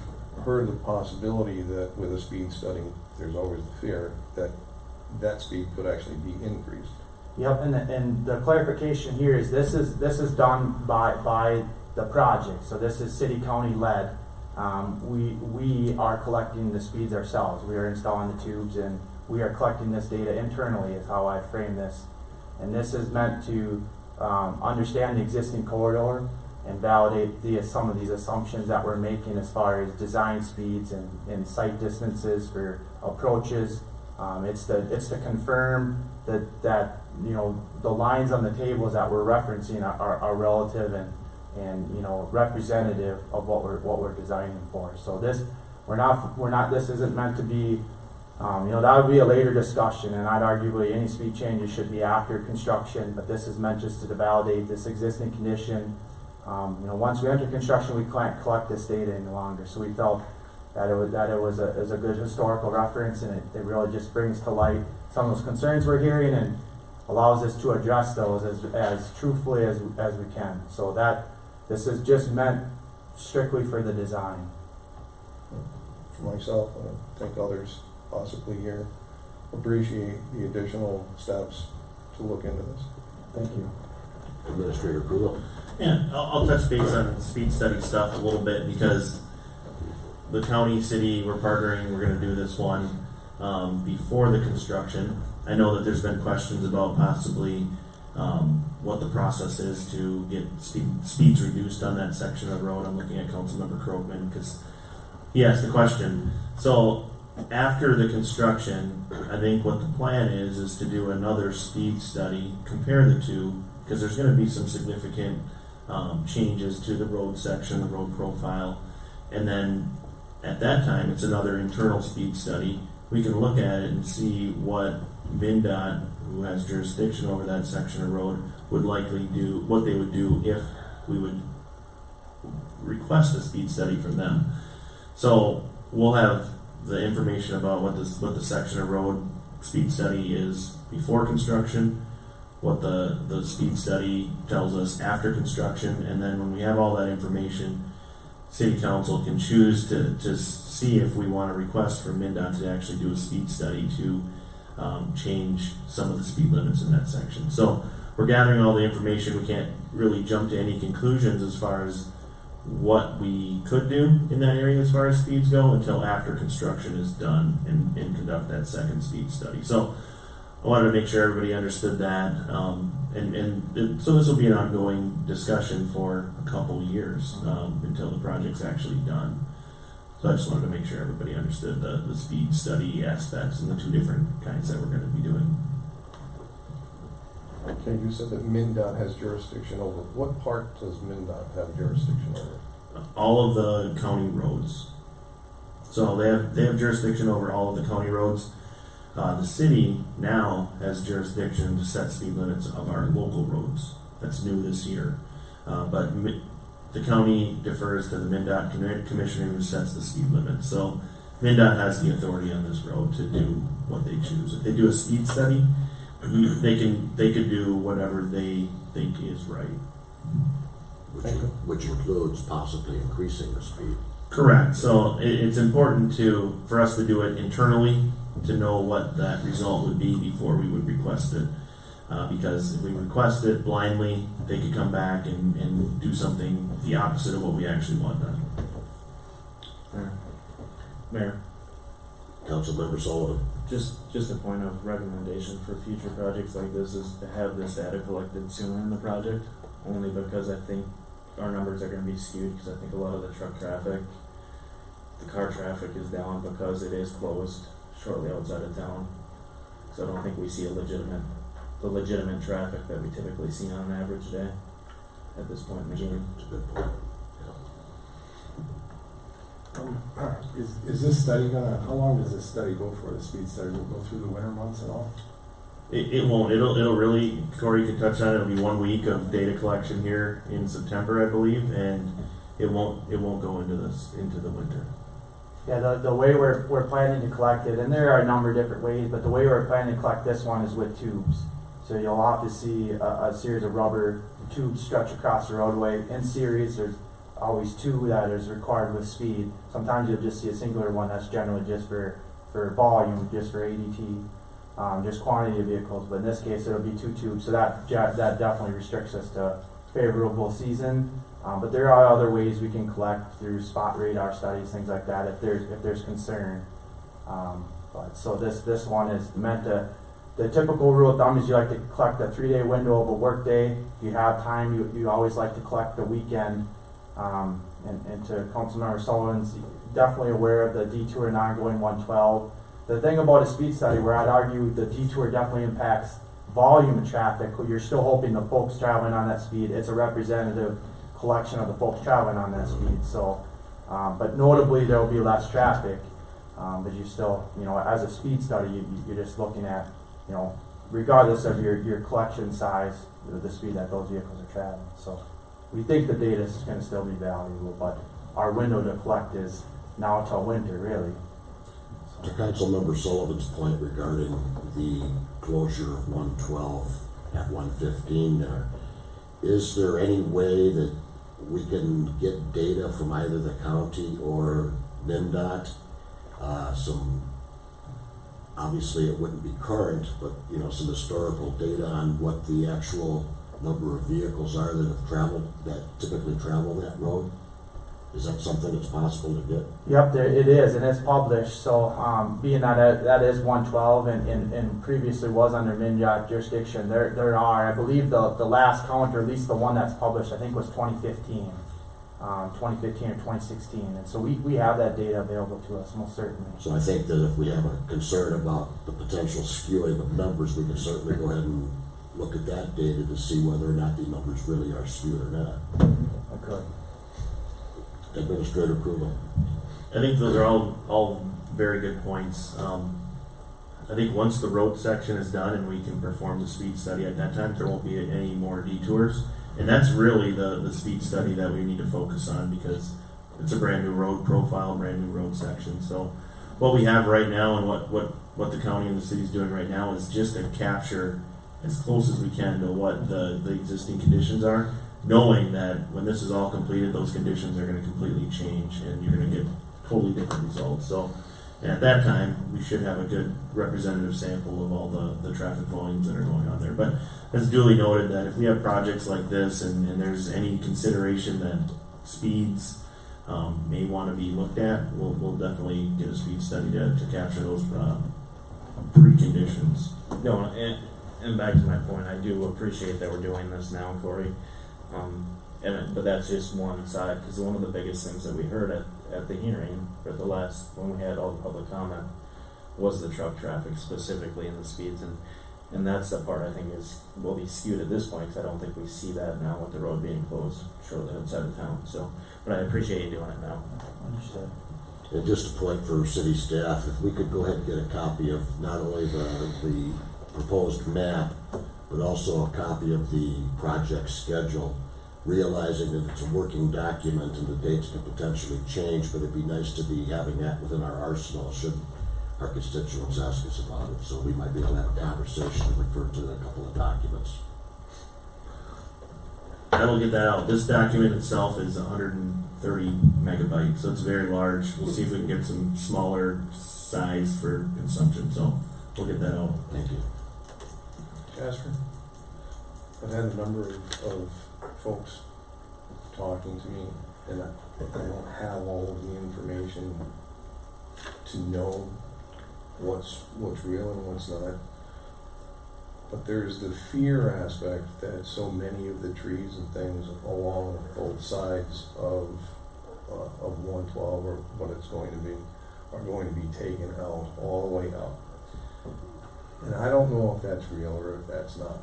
heard the possibility that with a speed study, there's always the fear that that speed could actually be increased. Yep, and the clarification here is this is done by the project, so this is city-county led. We are collecting the speeds ourselves. We are installing the tubes and we are collecting this data internally is how I frame this. And this is meant to understand the existing corridor and validate some of these assumptions that we're making as far as design speeds and site distances for approaches. It's to confirm that you know the lines on the tables that we're referencing are relative and you know representative of what we're designing for. So this this isn't meant to be you know that would be a later discussion, and I'd arguably any speed changes should be after construction, but this is meant just to validate this existing condition. You know, once we enter construction, we can't collect this data any longer. So we felt that it was a good historical reference, and it really just brings to light some of those concerns we're hearing and allows us to address those as truthfully as we can. So that this is just meant strictly for the design. For myself, and I think others possibly here appreciate the additional steps to look into this. Thank you. Administrator Krull. Yeah, I'll touch base on speed study stuff a little bit because the county, city, we're partnering, we're gonna do this one before the construction. I know that there's been questions about possibly what the process is to get speeds reduced on that section of the road. I'm looking at Councilmember Krogman because he asked the question. So after the construction, I think what the plan is to do another speed study, compare the two, because there's gonna be some significant changes to the road section, the road profile, and then at that time, it's another internal speed study. We can look at it and see what MnDOT, who has jurisdiction over that section of road, would likely do, what they would do if we would request a speed study from them. So we'll have the information about what the section of road speed study is before construction, what the speed study tells us after construction, and then when we have all that information, City Council can choose to see if we want to request from MnDOT to actually do a speed study to change some of the speed limits in that section. So we're gathering all the information. We can't really jump to any conclusions as far as what we could do in that area as far as speeds go until after construction is done and conduct that second speed study. So I wanted to make sure everybody understood that, so this will be an ongoing discussion for a couple years until the project's actually done. So I just wanted to make sure everybody understood the speed study aspects and the two different kinds that we're going to be doing. Okay, you said that MnDOT has jurisdiction over, what part does MnDOT have jurisdiction over? All of the county roads. So they have jurisdiction over all of the county roads. The city now has jurisdiction to set speed limits of our local roads. That's new this year. But the county defers to the MnDOT commissioner who sets the speed limit. So MnDOT has the authority on this road to do what they choose. If they do a speed study, they could do whatever they think is right. Which includes possibly increasing the speed. Correct. So it's important for us to do it internally to know what that result would be before we would request it. Because if we request it blindly, they could come back and do something the opposite of what we actually want done. Mayor. Councilmember Sullivan. Just a point of recommendation for future projects like this is to have this data collected sooner in the project, only because I think our numbers are going to be skewed because I think a lot of the truck traffic, the car traffic is down because it is closed shortly outside of town. So I don't think we see the legitimate traffic that we typically see on an average day at this point in the game. That's a good point. Is this study how long does this study go for, the speed study? Will it go through the winter months at all? It won't. It'll really, Corey can touch on it. It'll be 1 week of data collection here in September, I believe, and it won't go into the winter. Yeah, the way we're planning to collect it, and there are a number of different ways, but the way we're planning to collect this one is with tubes. So you'll often see a series of rubber tubes stretch across the roadway. In series, there's always two that is required with speed. Sometimes you'll just see a singular one that's generally just for volume, just for ADT, just quantity of vehicles. But in this case, it'll be two tubes, so that definitely restricts us to favorable season. But there are other ways we can collect through spot radar studies, things like that, if there's concern. But so this one is meant to. The typical rule of thumb is you like to collect a 3-day window of a workday. If you have time, you always like to collect the weekend. And to Councilmember Sullivan's definitely aware of the detour and ongoing 112. The thing about a speed study where I'd argue the detour definitely impacts volume of traffic, you're still hoping the folks traveling on that speed, it's a representative collection of the folks traveling on that speed. So, but notably there will be less traffic, but you still, as a speed study, you're just looking at, regardless of your collection size, the speed that those vehicles are traveling. So we think the data is going to still be valuable, but our window to collect is now till winter, really. To Councilmember Sullivan's point regarding the closure of 112 at 115 there, is there any way that we can get data from either the county or NINDOT? Obviously it wouldn't be current, but some historical data on what the actual number of vehicles are that typically travel that road? Is that something that's possible to get? Yep, it is, and it's published. So being that is 112 and previously was under NINDOT jurisdiction, there are, I believe the last count, or at least the one that's published, I think was 2015 or 2016. And so we have that data available to us, most certainly. So I think that if we have a concern about the potential skewing of numbers, we can certainly go ahead and look at that data to see whether or not the numbers really are skewed or not. Okay. Administrator approval. I think those are all very good points. I think once the road section is done and we can perform the speed study at that time, there won't be any more detours. And that's really the speed study that we need to focus on, because it's a brand new road profile, brand new road section. So what we have right now and what the county and the city is doing right now is just to capture as close as we can to what the existing conditions are, knowing that when this is all completed, those conditions are going to completely change and you're going to get totally different results. So at that time, we should have a good representative sample of all the traffic volumes that are going on there. But as duly noted, that if we have projects like this and there's any consideration that speeds may want to be looked at, we'll definitely get a speed study to capture those preconditions. No, and back to my point, I do appreciate that we're doing this now, Corey. But that's just one side, because one of the biggest things that we heard at the hearing, or the last, when we had all the public comment, was the truck traffic, specifically in the speeds, and that's the part I think will be skewed at this point, because I don't think we see that now with the road being closed shortly outside of town. So, but I appreciate you doing it now. Understood. And just a point for city staff, if we could go ahead and get a copy of not only the proposed map, but also a copy of the project schedule, realizing that it's a working document and the dates could potentially change, but it'd be nice to be having that within our arsenal should our constituents ask us about it. So we might be able to have a conversation and refer to a couple of documents. I will get that out. This document itself is 130 megabytes, so it's very large. We'll see if we can get some smaller size for consumption, so we'll get that out. Thank you. Jasper, I've had a number of folks talking to me, and I don't have all of the information to know what's real and what's not. But there's the fear aspect that so many of the trees and things along both sides of 112, or what it's going to be, are going to be taken out all the way up. And I don't know if that's real or if that's not.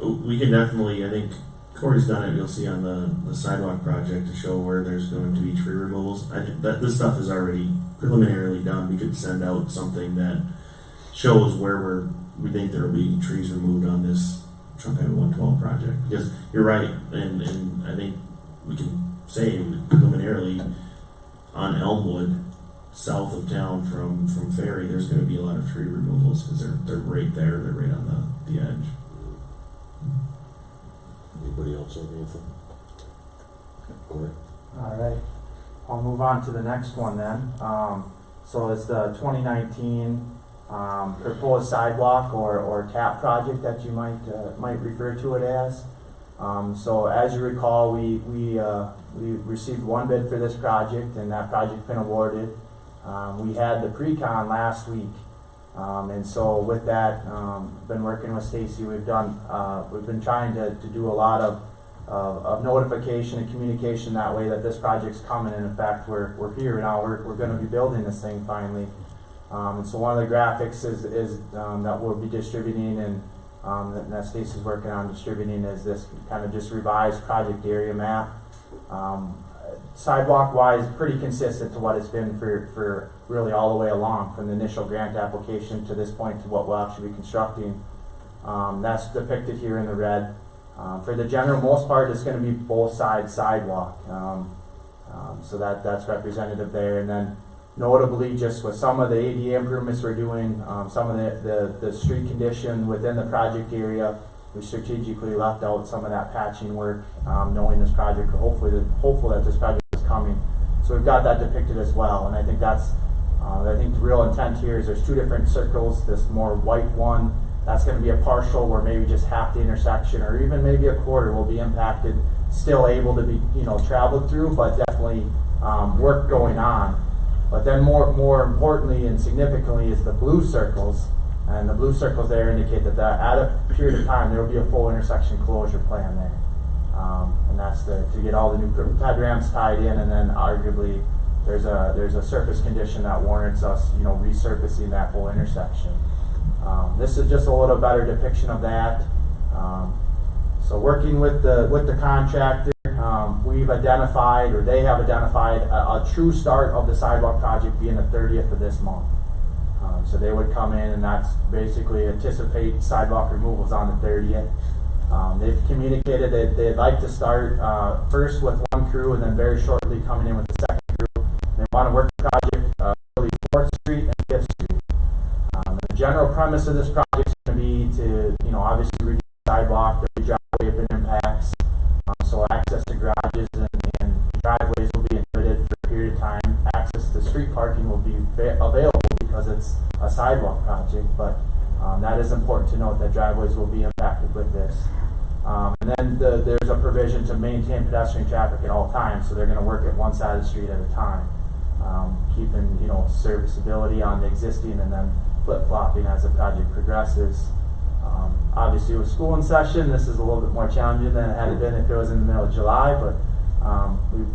We can definitely, I think Corey's done it, you'll see on the sidewalk project to show where there's going to be tree removals. I think that this stuff is already preliminarily done. We could send out something that shows where we think there will be trees removed on this Trunk Highway 112 project. Because you're right, and I think we can say preliminarily on Elmwood, south of town from Ferry, there's going to be a lot of tree removals because they're right there, they're right on the edge. else have anything? Corey? All right, I'll move on to the next one then. So it's the 2019 proposed sidewalk or TAP project that you might refer to it as. So as you recall, we received one bid for this project, and that project's been awarded. We had the pre-con last week, and so with that, been working with Stacy. We've been trying to do a lot of notification and communication that way that this project's coming, and in fact we're here now. We're going to be building this thing finally. And so one of the graphics is that we'll be distributing, and that Stacy's working on distributing, is this kind of just revised project area map. Sidewalk wise, pretty consistent to what it's been for really all the way along, from the initial grant application to this point to what we'll actually be constructing. That's depicted here in the red. For the general most part, it's going to be both sides sidewalk. So that's representative there. And then notably, just with some of the ADA improvements we're doing, some of the street condition within the project area, we strategically left out some of that patching work, knowing this project, hopeful that this project is coming. So we've got that depicted as well. And I think that's, I think the real intent here is there's two different circles. This more white one, that's going to be a partial where maybe just half the intersection or even maybe a quarter will be impacted, still able to be traveled through, but definitely work going on. But then more importantly and significantly is the blue circles, and the blue circles there indicate that at a period of time there will be a full intersection closure plan there, and that's to get all the new ramps tied in, and then arguably there's a surface condition that warrants us resurfacing that whole intersection. This is just a little better depiction of that. So working with the contractor, we've identified, or they have identified, a true start of the sidewalk project being the 30th of this month. So they would come in, and that's basically anticipate sidewalk removals on the 30th. They've communicated that they'd like to start first with one crew, and then very shortly coming in with the second crew. They want to work the project really 4th Street and 5th Street. The general premise of this project is going to be to, obviously reduce sidewalk, there'll be driveway impacts, so access to garages and driveways will be inhibited for a period of time. Access to street parking will be available because it's a sidewalk project, but that is important to note that driveways will be impacted with this. And then there's a provision to maintain pedestrian traffic at all times, so they're going to work at one side of the street at a time, keeping serviceability on the existing and then flip-flopping as the project progresses. Obviously with school in session, this is a little bit more challenging than it had been if it was in the middle of July, but we've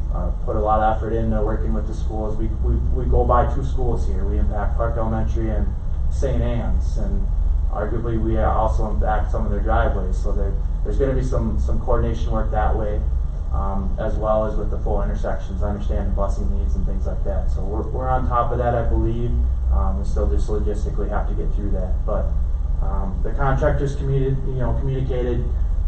put a lot of effort into working with the schools. We go by 2 schools here. We impact Park Elementary and St. Anne's, and arguably we also impact some of their driveways. So there's going to be some coordination work that way, as well as with the full intersections, understanding busing needs and things like that. So we're on top of that, I believe. We still just logistically have to get through that, but the contractors communicated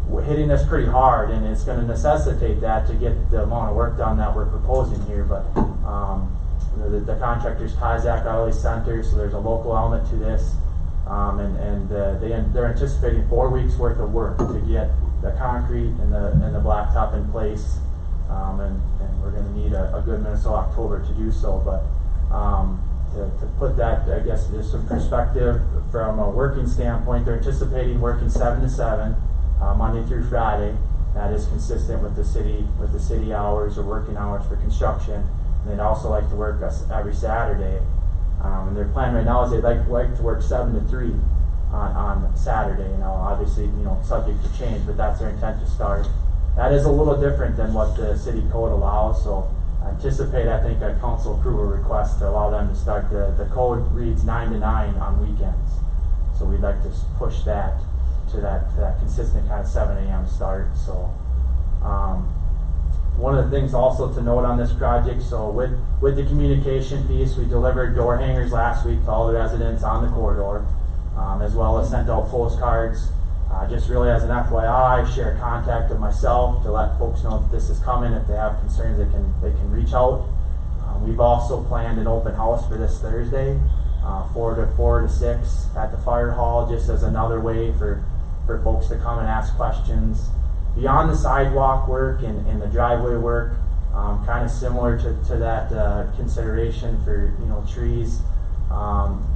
we're hitting this pretty hard, and it's going to necessitate that to get the amount of work done that we're proposing here. But the contractors Kazakh Valley Center, so there's a local element to this, and they're anticipating 4 weeks worth of work to get the concrete and the blacktop in place, and we're going to need a good Minnesota October to do so. But to put that, I guess, there's some perspective from a working standpoint. They're anticipating working 7 to 7, Monday through Friday. That is consistent with the city hours or working hours for construction. And they'd also like to work every Saturday. And their plan right now is they'd like to work 7 to 3 on Saturday. Obviously, subject to change, but that's their intent to start. That is a little different than what the city code allows. So anticipate, I think, a council approval request to allow them to start. The code reads 9 to 9 on weekends. So we'd like to push that to that consistent kind of 7 a.m. start. So one of the things also to note on this project, so with the communication piece, we delivered door hangers last week to all the residents on the corridor, as well as sent out postcards. Just really as an FYI, share contact of myself to let folks know that this is coming. If they have concerns, they can reach out. We've also planned an open house for this Thursday, 4 to 6 at the fire hall, just as another way for folks to come and ask questions. beyond the sidewalk work and the driveway work, kind of similar to that consideration for, you know, trees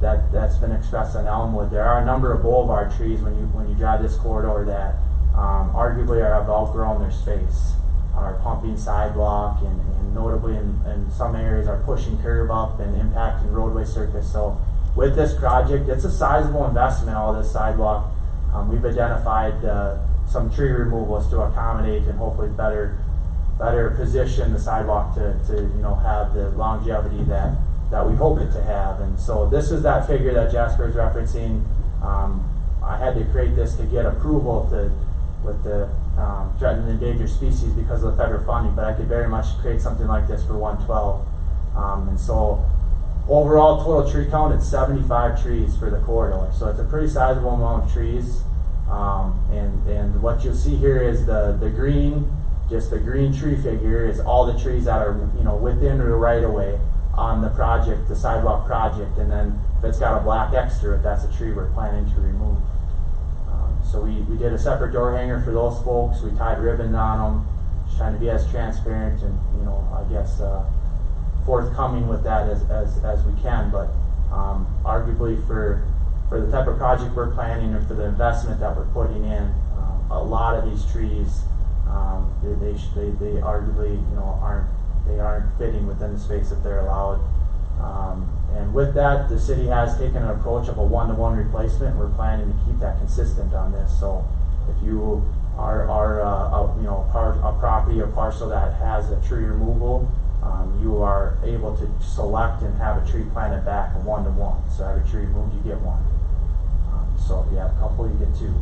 that's been expressed on Elmwood. There are a number of boulevard trees when you drive this corridor that arguably have outgrown their space, are pumping sidewalk, and notably in some areas are pushing curb up and impacting roadway surface. So with this project, it's a sizable investment, all this sidewalk. We've identified some tree removals to accommodate and hopefully better position the sidewalk to you know, have the longevity that we hope it to have. And so this is that figure that Jasper is referencing. I had to create this to get approval with the threatened and endangered species because of the federal funding, but I could very much create something like this for 112. And so overall total tree count, it's 75 trees for the corridor. So it's a pretty sizable amount of trees. And what you'll see here is the green, just the green tree figure is all the trees that are, you know, within the right of way on the project, the sidewalk project. And then if it's got a black X through it, that's a tree we're planning to remove. So we did a separate door hanger for those folks. We tied ribbons on them, just trying to be as transparent and, you know, I guess forthcoming with that as we can. But arguably for the type of project we're planning or for the investment that we're putting in, a lot of these trees, they arguably, you know, aren't fitting within the space that they're allowed. And with that, the city has taken an approach of a one-to-one replacement. We're planning to keep that consistent on this. So if you are you know, a property or parcel that has a tree removal, you are able to select and have a tree planted back one-to-one. So every tree removed, you get one. So if you have a couple, you get two.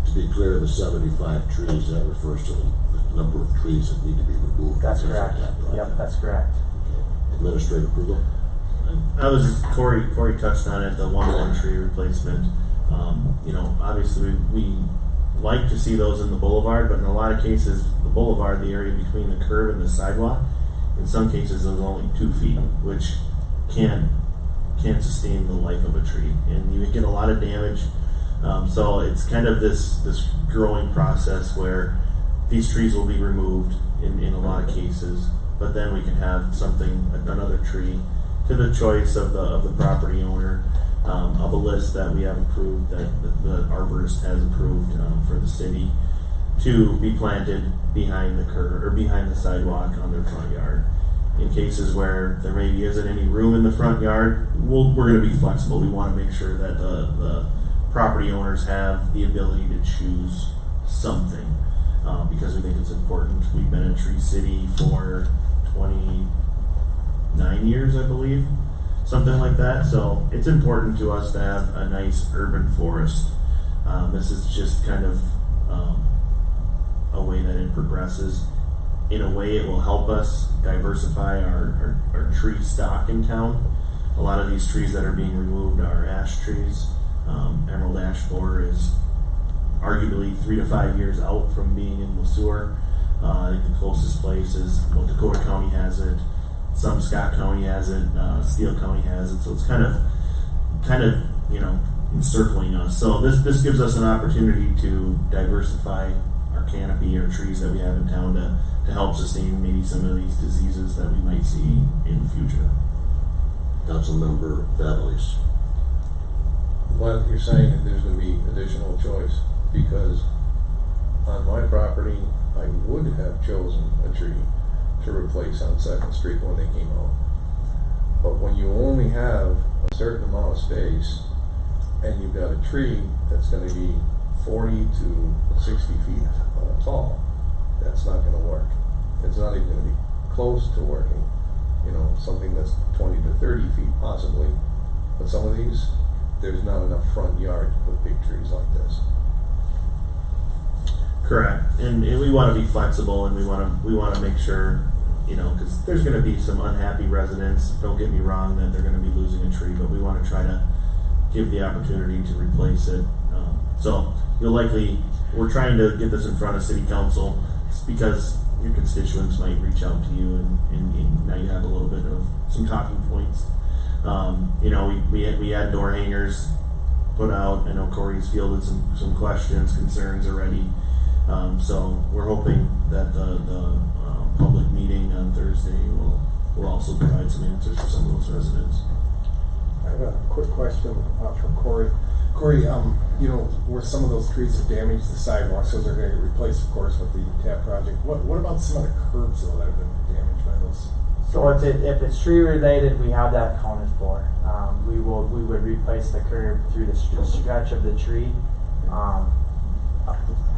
To be clear, the 75 trees, that refers to the number of trees that need to be removed. That's correct. Yep, that's correct. Okay. Administrative approval? Corey touched on it, the one tree replacement. You know, obviously we like to see those in the boulevard, but in a lot of cases, the boulevard, the area between the curb and the sidewalk, in some cases, is only 2 feet, which can't sustain the life of a tree, and you get a lot of damage. So it's kind of this growing process where these trees will be removed in a lot of cases, but then we can have another tree to the choice of the property owner, of a list that we have approved, that the arborist has approved for the city to be planted behind the curb or behind the sidewalk on their front yard. In cases where there maybe isn't any room in the front yard, we're going to be flexible. We want to make sure that the property owners have the ability to choose something, because we think it's important. We've been a tree city for 29 years, I believe, something like that. So it's important to us to have a nice urban forest. This is just kind of a way that it progresses. In a way, it will help us diversify our tree stock in town. A lot of these trees that are being removed are ash trees. Emerald ash borer is arguably 3 to 5 years out from being in the Sueur. I think the closest place is, well, Dakota County has it, some Scott County has it, Steele County has it, so it's kind of, you know, encircling us. So this gives us an opportunity to diversify our canopy, our trees that we have in town to help sustain maybe some of these diseases that we might see in the future. Councilmember Favalis. Well, you're saying that there's gonna be additional choice, because on my property, I would have chosen a tree to replace on 2nd Street when they came out. But when you only have a certain amount of space, and you've got a tree that's gonna be 40 to 60 feet tall, that's not gonna work. It's not even gonna be close to working. You know, something that's 20 to 30 feet possibly. But some of these, there's not enough front yard to put big trees like this. Correct, and we want to be flexible, and we want to make sure, you know, because there's going to be some unhappy residents. Don't get me wrong, that they're going to be losing a tree, but we want to try to give the opportunity to replace it. So we're trying to get this in front of City Council, because your constituents might reach out to you, and now you have a little bit of some talking points. You know, we had door hangers put out. I know Corey's fielded some questions, concerns already. So we're hoping that the public meeting on Thursday will also provide some answers for some of those residents. I have a quick question from Corey. Corey, you know, where some of those trees have damaged the sidewalks, those are gonna get replaced, of course, with the TAP project. What about some of the curbs though that have been damaged by those? So if it's tree related, we have that accounted for. We would replace the curb through the stretch of the tree.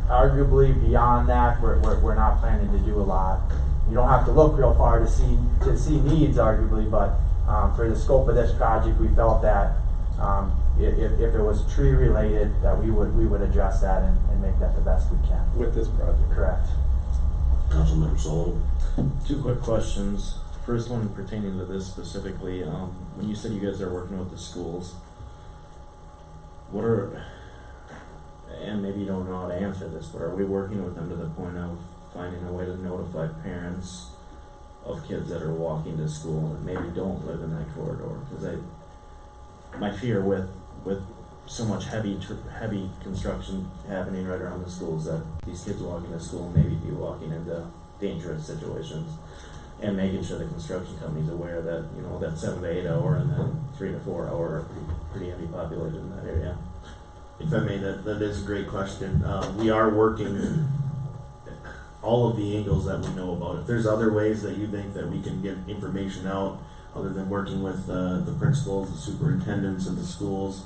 Arguably beyond that, we're not planning to do a lot. You don't have to look real far to see needs arguably, but for the scope of this project, we felt that if it was tree related, that we would address that and make that the best we can. With this project? Correct. Councilmember Sullivan? 2 quick questions. First one pertaining to this specifically, when you said you guys are working with the schools, and maybe you don't know how to answer this, but are we working with them to the point of finding a way to notify parents of kids that are walking to school and maybe don't live in that corridor? Because my fear with so much heavy construction happening right around the schools, that these kids walking to school maybe be walking into dangerous situations, and making sure the construction company's aware that, you know, that 7 to 8 hour and then 3 to 4 hour are pretty heavy populated in that area. If I may, that is a great question. We are working all of the angles that we know about. If there's other ways that you think that we can get information out, other than working with the principals, the superintendents of the schools,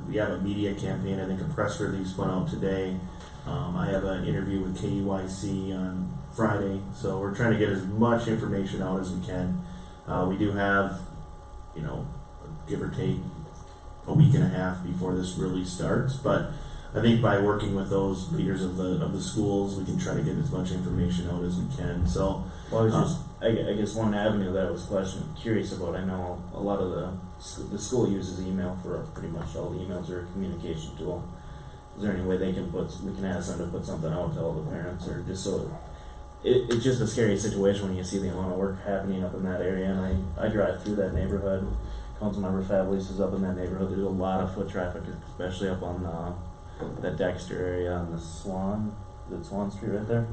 we have a media campaign. I think a press release went out today. I have an interview with KUYC on Friday, so we're trying to get as much information out as we can. We do have, you know, give or take a week and a half before this really starts, but I think by working with those leaders of the schools, we can try to get as much information out as we can. So, Well, I was just, I guess one avenue that I was curious about, I know a lot of the school uses email for pretty much all the emails are a communication tool. Is there any way we can ask them to put something out to all the parents, or just so, it's just a scary situation when you see the amount of work happening up in that area, and I drive through that neighborhood. Councilmember Fablease is up in that neighborhood. There's a lot of foot traffic, especially up on that Dexter area on the Swan Street right there?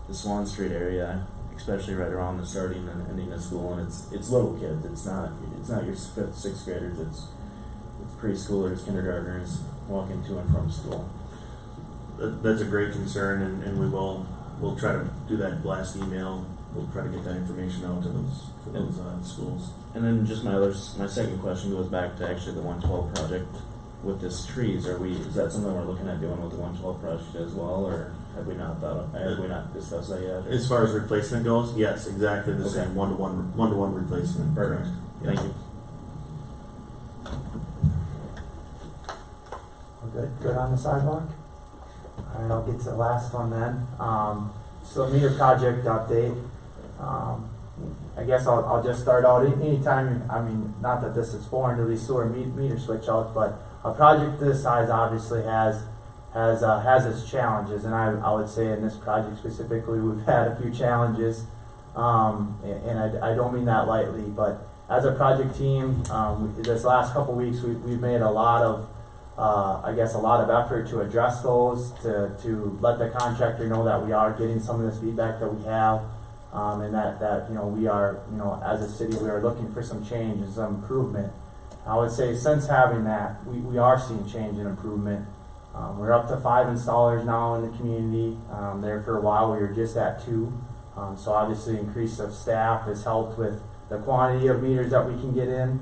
The Swan Street area, especially right around the starting and ending of school, and it's little kids. It's not your 5th, 6th graders. It's preschoolers, kindergartners walking to and from school. that's a great concern, and we'll try to do that blast email. We'll try to get that information out to those schools. And then just my second question goes back to actually the 112 project with this trees. Is that something we're looking at doing with the 112 project as well, or have we not discussed that yet? As far as replacement goes, yes, exactly the same, one-to-one replacement. Perfect. Thank you. Good on the sidewalk? All right, I'll get to the last one then. So meter project update. I guess I'll just start out anytime, not that this is foreign to these Sueur meter switch outs, but a project this size obviously has its challenges, and I would say in this project specifically, we've had a few challenges, and I don't mean that lightly, but as a project team, this last couple weeks, we've made a lot of effort to address those, to let the contractor know that we are getting some of this feedback that we have, and that we are, as a city, we are looking for some change and some improvement. I would say since having that, we are seeing change and improvement. We're up to 5 installers now in the community. There for a while we were just at 2. So obviously increase of staff has helped with the quantity of meters that we can get in.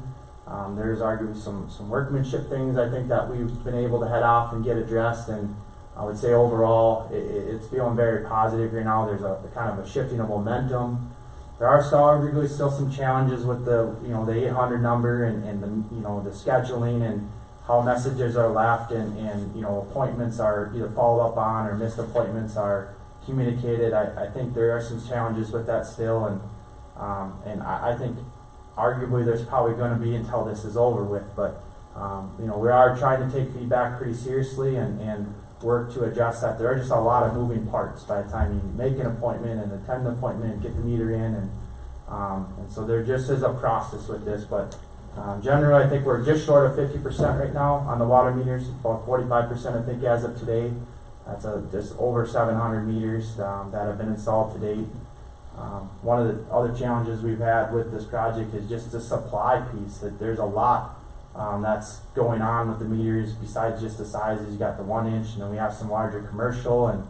There's arguably some workmanship things I think that we've been able to head off and get addressed, and I would say overall it's feeling very positive right now. There's a kind of a shifting of momentum. There are arguably still some challenges with the 800 number and the scheduling and how messages are left and appointments are either followed up on or missed appointments are communicated. I think there are some challenges with that still, and I think arguably there's probably going to be until this is over with, but we are trying to take feedback pretty seriously and work to address that. There are just a lot of moving parts by the time you make an appointment and attend the appointment and get the meter in, and so there just is a process with this, but generally I think we're just short of 50% right now on the water meters, about 45% I think as of today. That's just over 700 meters that have been installed to date. One of the other challenges we've had with this project is just the supply piece, that there's a lot that's going on with the meters besides just the sizes. You got the 1 inch, and then we have some larger commercial, and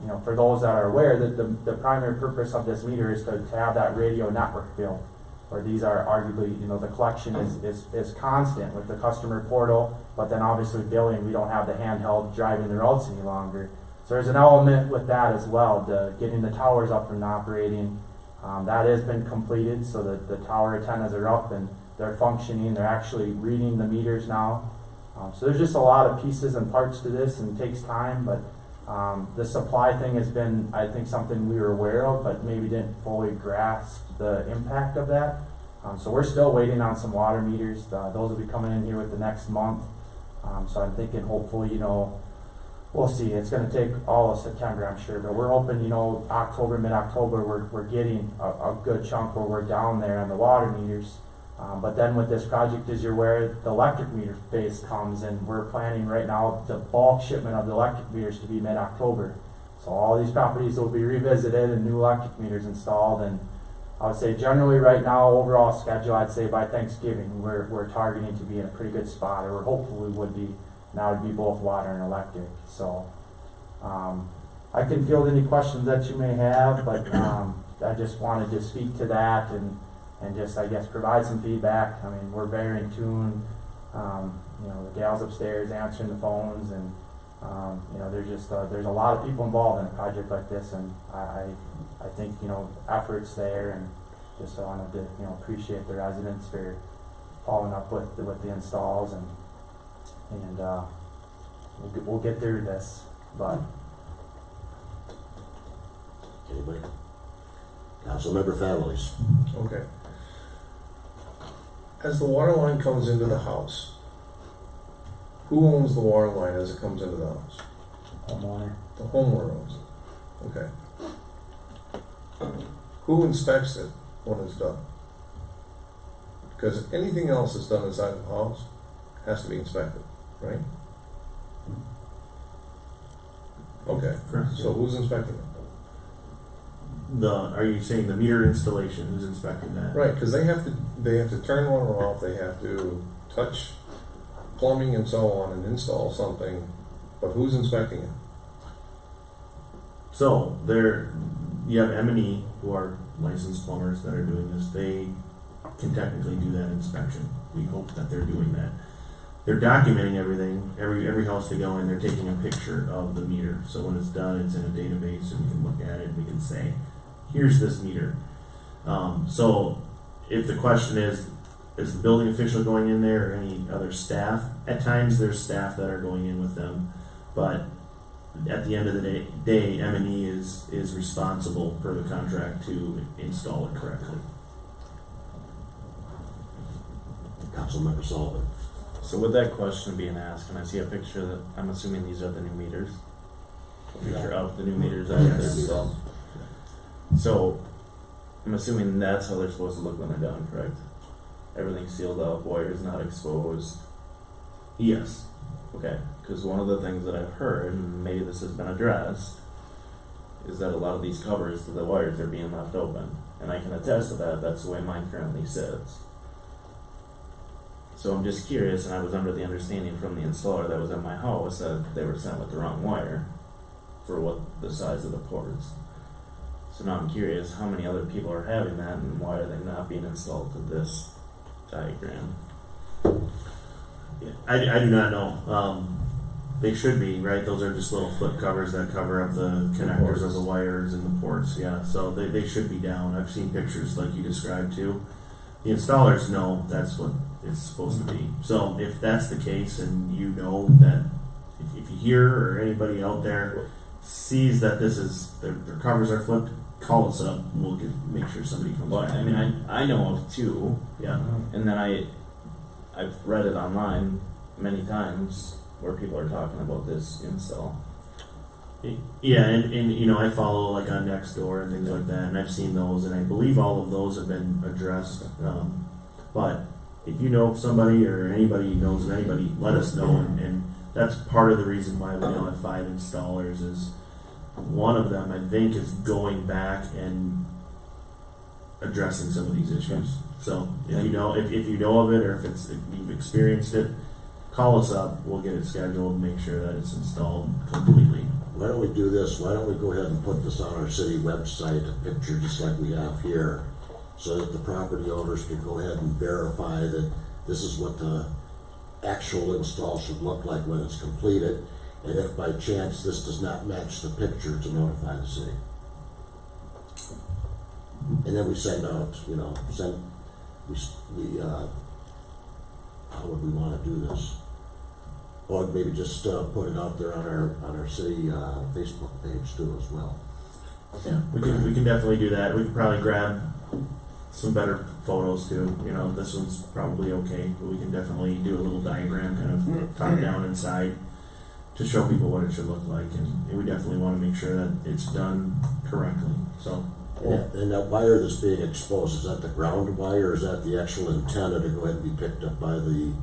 you know, for those that are aware, that the primary purpose of this meter is to have that radio network bill, where these are arguably, you know, the collection is constant with the customer portal, but then obviously billing, we don't have the handheld driving the roads any longer. So there's an element with that as well, getting the towers up and operating. That has been completed, so that the tower antennas are up and they're functioning. They're actually reading the meters now. So there's just a lot of pieces and parts to this, and it takes time, but the supply thing has been, I think, something we were aware of, but maybe didn't fully grasp the impact of that. So we're still waiting on some water meters. Those will be coming in here with the next month. So I'm thinking hopefully, you know, we'll see. It's going to take all of September, I'm sure, but we're hoping, you know, October, mid-October, we're getting a good chunk where we're down there on the water meters. But then with this project, as you're aware, the electric meter phase comes, and we're planning right now the bulk shipment of the electric meters to be mid-October. So all these properties will be revisited and new electric meters installed, and I would say generally right now, overall schedule, I'd say by Thanksgiving, we're targeting to be in a pretty good spot, or we're hopeful we would be. Now it'd be both water and electric. So I can field any questions that you may have, but I just wanted to speak to that and just, I guess, provide some feedback. I mean, we're very in tune. You know, the gals upstairs answering the phones, and you know, there's a lot of people involved in a project like this, and I think, you know, efforts there, and just wanted to, you know, appreciate the residents for following up with the installs, and we'll get through this, but. Anybody? Councilmember Families. Okay. As the water line comes into the house, who owns the water line as it comes into the house? Homeowner. The homeowner owns it. Okay. Who inspects it when it's done? Because anything else that's done inside the house has to be inspected, right? Okay. Correct. So who's inspecting it? Are you saying the meter installation, who's inspecting that? Right, because they have to turn one off, they have to touch plumbing and so on and install something, but who's inspecting it? So you have M&E, who are licensed plumbers that are doing this. They can technically do that inspection. We hope that they're doing that. They're documenting everything. Every house they go in, they're taking a picture of the meter. So when it's done, it's in a database, and we can look at it and we can say, here's this meter. So if the question is the building official going in there, or any other staff? At times there's staff that are going in with them, but at the end of the day, M&E is responsible per the contract to install it correctly. Councilmember Sullivan. So with that question being asked, and I see a picture that, I'm assuming these are the new meters? A picture of the new meters that are installed. So, I'm assuming that's how they're supposed to look when they're done, correct? Everything's sealed up, wires not exposed. Yes. Okay, because one of the things that I've heard, and maybe this has been addressed, is that a lot of these covers to the wires are being left open. And I can attest to that, that's the way mine currently sits. So I'm just curious, and I was under the understanding from the installer that was at my house that they were sent with the wrong wire for what the size of the ports. So now I'm curious how many other people are having that, and why are they not being installed to this diagram? I do not know. They should be, right? Those are just little flip covers that cover up the connectors of the wires and the ports, yeah. So they should be down. I've seen pictures like you described too. The installers know that's what it's supposed to be. So if that's the case, and you know that, if you hear, or anybody out there sees that this is, their covers are flipped, call us up and we'll make sure somebody comes But back. I mean, I know of two, Yeah. and then I've read it online many times where people are talking about this install. Yeah, and you know, I follow like on Nextdoor and things like that, and I've seen those, and I believe all of those have been addressed. But if you know somebody, or anybody knows of anybody, let us know, and that's part of the reason why we now have 5 installers. Is one of them, I think, is going back and addressing some of these issues. So if you know if you know of it, or if you've experienced it, call us up. We'll get it scheduled. Make sure that it's installed completely. Why don't we do this? Why don't we go ahead and put this on our city website, a picture just like we have here, so that the property owners can go ahead and verify that this is what the actual install should look like when it's completed, and if by chance this does not match the picture, to notify the city. And then we send out, how would we wanna do this? Or maybe just put it out there on our city Facebook page too as well. Yeah, we can definitely do that. We can probably grab some better photos too. This one's probably okay, but we can definitely do a little diagram, kind of top down and side, to show people what it should look like. And we definitely want to make sure that it's done correctly. So. And that wire that's being exposed, is that the ground wire, or is that the actual antenna to go ahead and be picked up by the?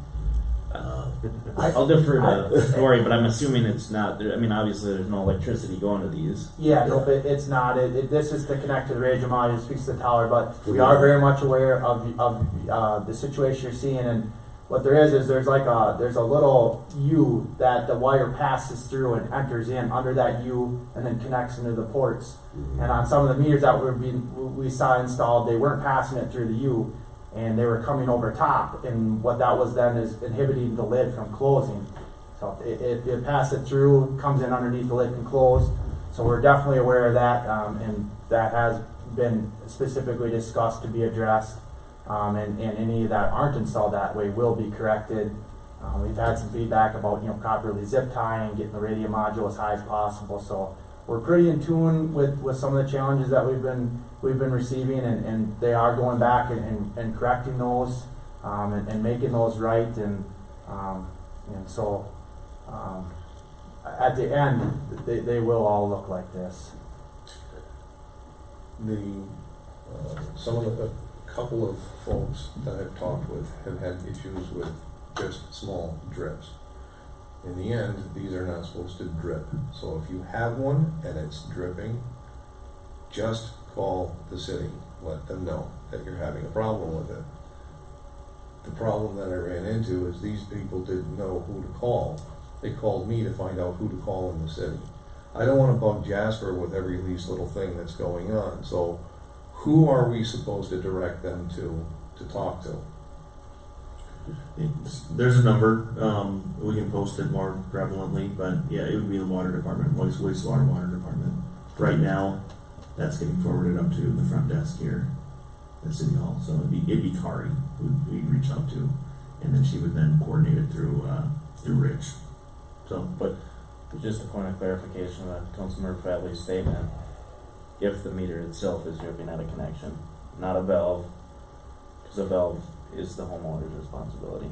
I'll defer to Corey, but I'm assuming it's not. I mean, obviously, there's no electricity going to these. Yeah, no, it's not. This is to connect to the radio module, it speaks to the tower, but we are very much aware of the situation you're seeing, and what there is there's a little U that the wire passes through and enters in under that U and then connects into the ports. And on some of the meters that we saw installed, they weren't passing it through the U, and they were coming over top, and what that was then is inhibiting the lid from closing. So if you pass it through, comes in underneath the lid, can close. So we're definitely aware of that, and that has been specifically discussed to be addressed. And any that aren't installed that way will be corrected. We've had some feedback about properly zip tying, getting the radio module as high as possible. So we're pretty in tune with some of the challenges that we've been receiving, and they are going back and correcting those and making those right, and so at the end they will all look like this. A couple of folks that I've talked with have had issues with just small drips. In the end, these are not supposed to drip. So if you have one and it's dripping, just call the city. Let them know that you're having a problem with it. The problem that I ran into is these people didn't know who to call. They called me to find out who to call in the city. I don't want to bug Jasper with every least little thing that's going on. So who are we supposed to direct them to talk to? There's a number. We can post it more prevalently, but yeah, it would be the water department, wastewater water department. Right now, that's getting forwarded up to the front desk here at City Hall. So it'd be Kari who we'd reach out to, and then she would then coordinate it through Rich. So, but just a point of clarification on Councilmember Bradley's statement. If the meter itself is dripping out of connection, not a valve, because a valve is the homeowner's responsibility.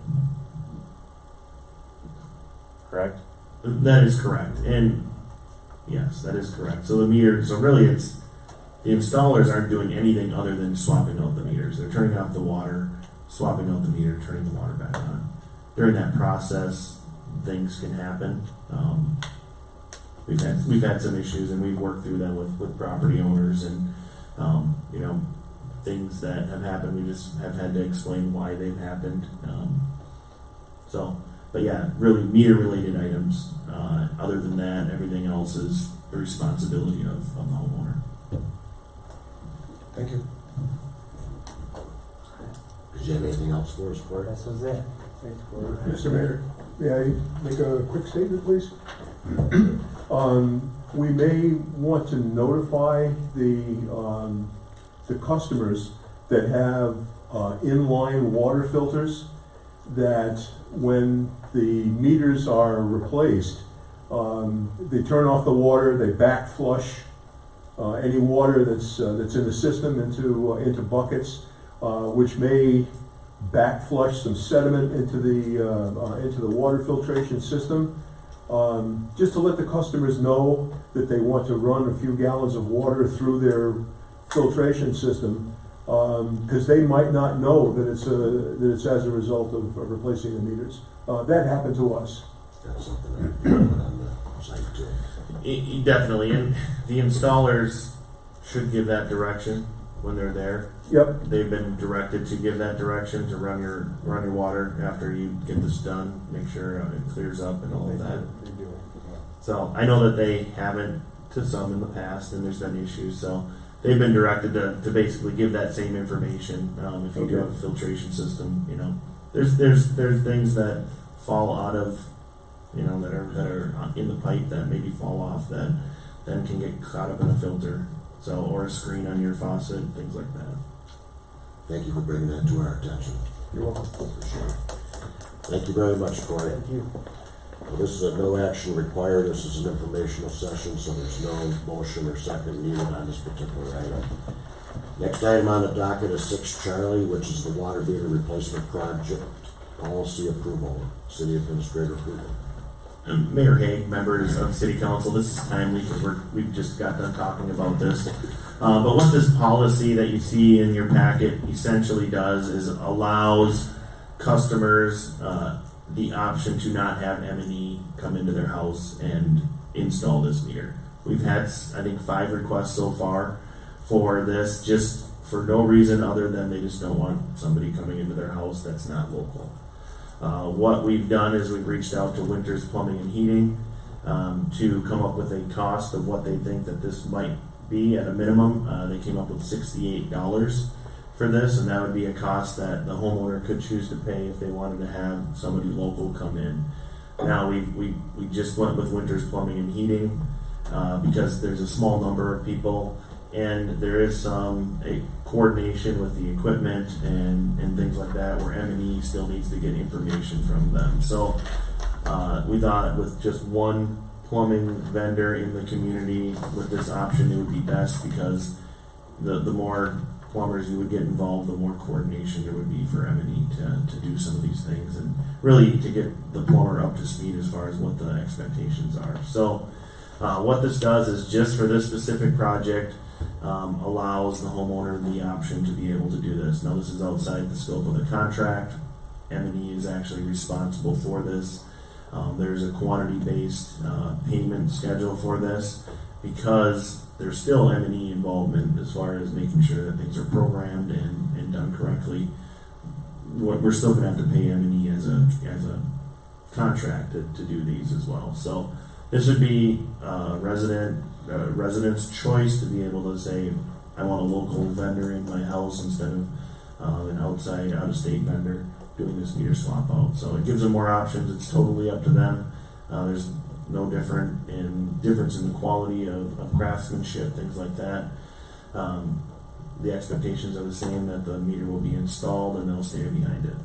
Correct? That is correct, and yes, that is correct. So really it's, the installers aren't doing anything other than swapping out the meters. They're turning off the water, swapping out the meter, turning the water back on. During that process, things can happen. We've had some issues, and we've worked through them with property owners, and things that have happened. We just have had to explain why they've happened. But yeah, really meter related items. Other than that, everything else is the responsibility of the homeowner. Thank you. Did you have anything else for us, Cory? This was it. Mr. Mayor, may I make a quick statement, please? We may want to notify the customers that have inline water filters, that when the meters are replaced, they turn off the water, they back flush any water that's in the system into buckets, which may back flush some sediment into the water filtration system. Just to let the customers know that they want to run a few gallons of water through their filtration system, because they might not know that it's as a result of replacing the meters. That happened to us. That's something that you put on the site too. Definitely, and the installers should give that direction when they're there. Yep. They've been directed to give that direction to run your water after you get this done, make sure it clears up and all of that. They do. So I know that they haven't to some in the past, and there's been issues. So they've been directed to basically give that same information. If you do have a filtration system, you know, there's things that fall out of, you know, that are in the pipe that maybe fall off that then can get caught up in a filter. So, or a screen on your faucet, things like that. Thank you for bringing that to our attention. You're welcome. For sure. Thank you very much, Corey. Thank you. Well, this is a no action required. This is an informational session, so there's no motion or second needed on this particular item. Next item on the docket is 6 Charlie, which is the water meter replacement project policy approval, city administrator approval. Mayor Haig, members of City Council, this is timely because we've just got done talking about this. But what this policy that you see in your packet essentially does is allows customers the option to not have M&E come into their house and install this meter. We've had, I think, 5 requests so far for this, just for no reason other than they just don't want somebody coming into their house that's not local. What we've done is we've reached out to Winters Plumbing and Heating to come up with a cost of what they think that this might be at a minimum. They came up with $68 for this, and that would be a cost that the homeowner could choose to pay if they wanted to have somebody local come in. Now we just went with Winters Plumbing and Heating because there's a small number of people, and there is some coordination with the equipment and things like that, where M&E still needs to get information from them. So we thought with just one plumbing vendor in the community with this option, it would be best, because the more plumbers you would get involved, the more coordination there would be for M&E to do some of these things, and really to get the plumber up to speed as far as what the expectations are. So what this does is, just for this specific project, allows the homeowner the option to be able to do this. Now, this is outside the scope of the contract. M&E is actually responsible for this. There's a quantity-based payment schedule for this, because there's still M&E involvement as far as making sure that things are programmed and done correctly. We're still going to have to pay M&E as a contract to do these as well. So this would be resident's choice to be able to say, I want a local vendor in my house instead of an out-of-state vendor doing this meter swap out. So it gives them more options. It's totally up to them. There's no difference in the quality of craftsmanship, things like that. The expectations are the same, that the meter will be installed and they'll stay behind it.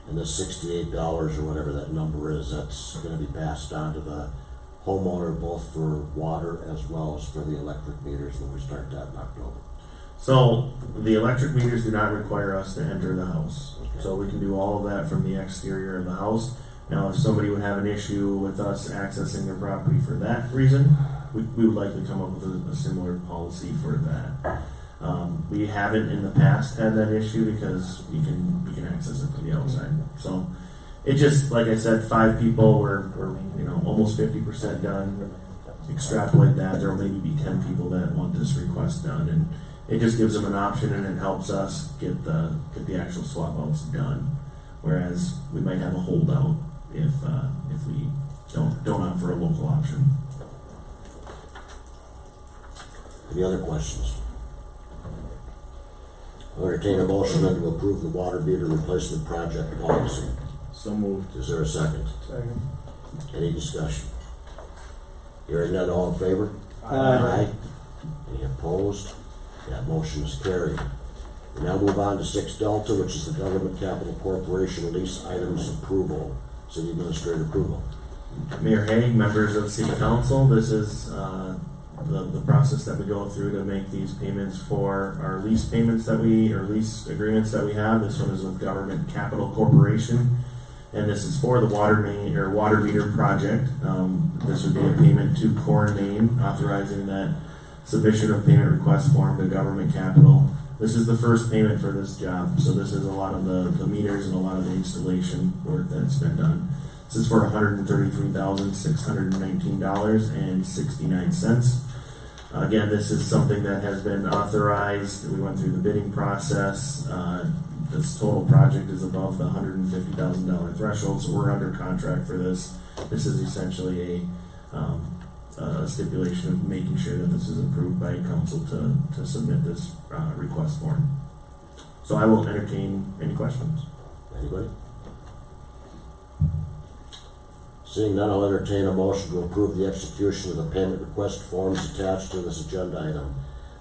And the $68 or whatever that number is, that's going to be passed on to the homeowner, both for water as well as for the electric meters when we start that in October. So the electric meters do not require us to enter the house. Okay. So we can do all of that from the exterior of the house. Now, if somebody would have an issue with us accessing their property for that reason, we would likely come up with a similar policy for that. We haven't in the past had that issue because we can access it from the outside. So it just, like I said, 5 people were almost 50% done. Extrapolate that, there will maybe be 10 people that want this request done, and it just gives them an option, and it helps us get the actual swap outs done. Whereas we might have a holdout if we don't opt for a local option. Any other questions? I'll entertain a motion then to approve the water meter replacement project policy. So moved. Is there a second? Second. Any discussion? Hearing none, all in favor? Aye. Any opposed? That motion is carried. We now move on to 6 Delta, which is the Government Capital Corporation lease items approval, city administrator approval. Mayor Haig, members of City Council, this is the process that we go through to make these payments for our lease payments or lease agreements that we have. This one is with Government Capital Corporation, and this is for the water meter project. This would be a payment to Core Main, authorizing that submission of payment request form to Government Capital. This is the first payment for this job, so this is a lot of the meters and a lot of the installation work that's been done. This is for $133,619.69. Again, this is something that has been authorized. We went through the bidding process. This total project is above the $150,000 threshold, so we're under contract for this. This is essentially a stipulation of making sure that this is approved by council to submit this request form. So I will entertain any questions. Anybody? Seeing none, I'll entertain a motion to approve the execution of the payment request forms attached to this agenda item.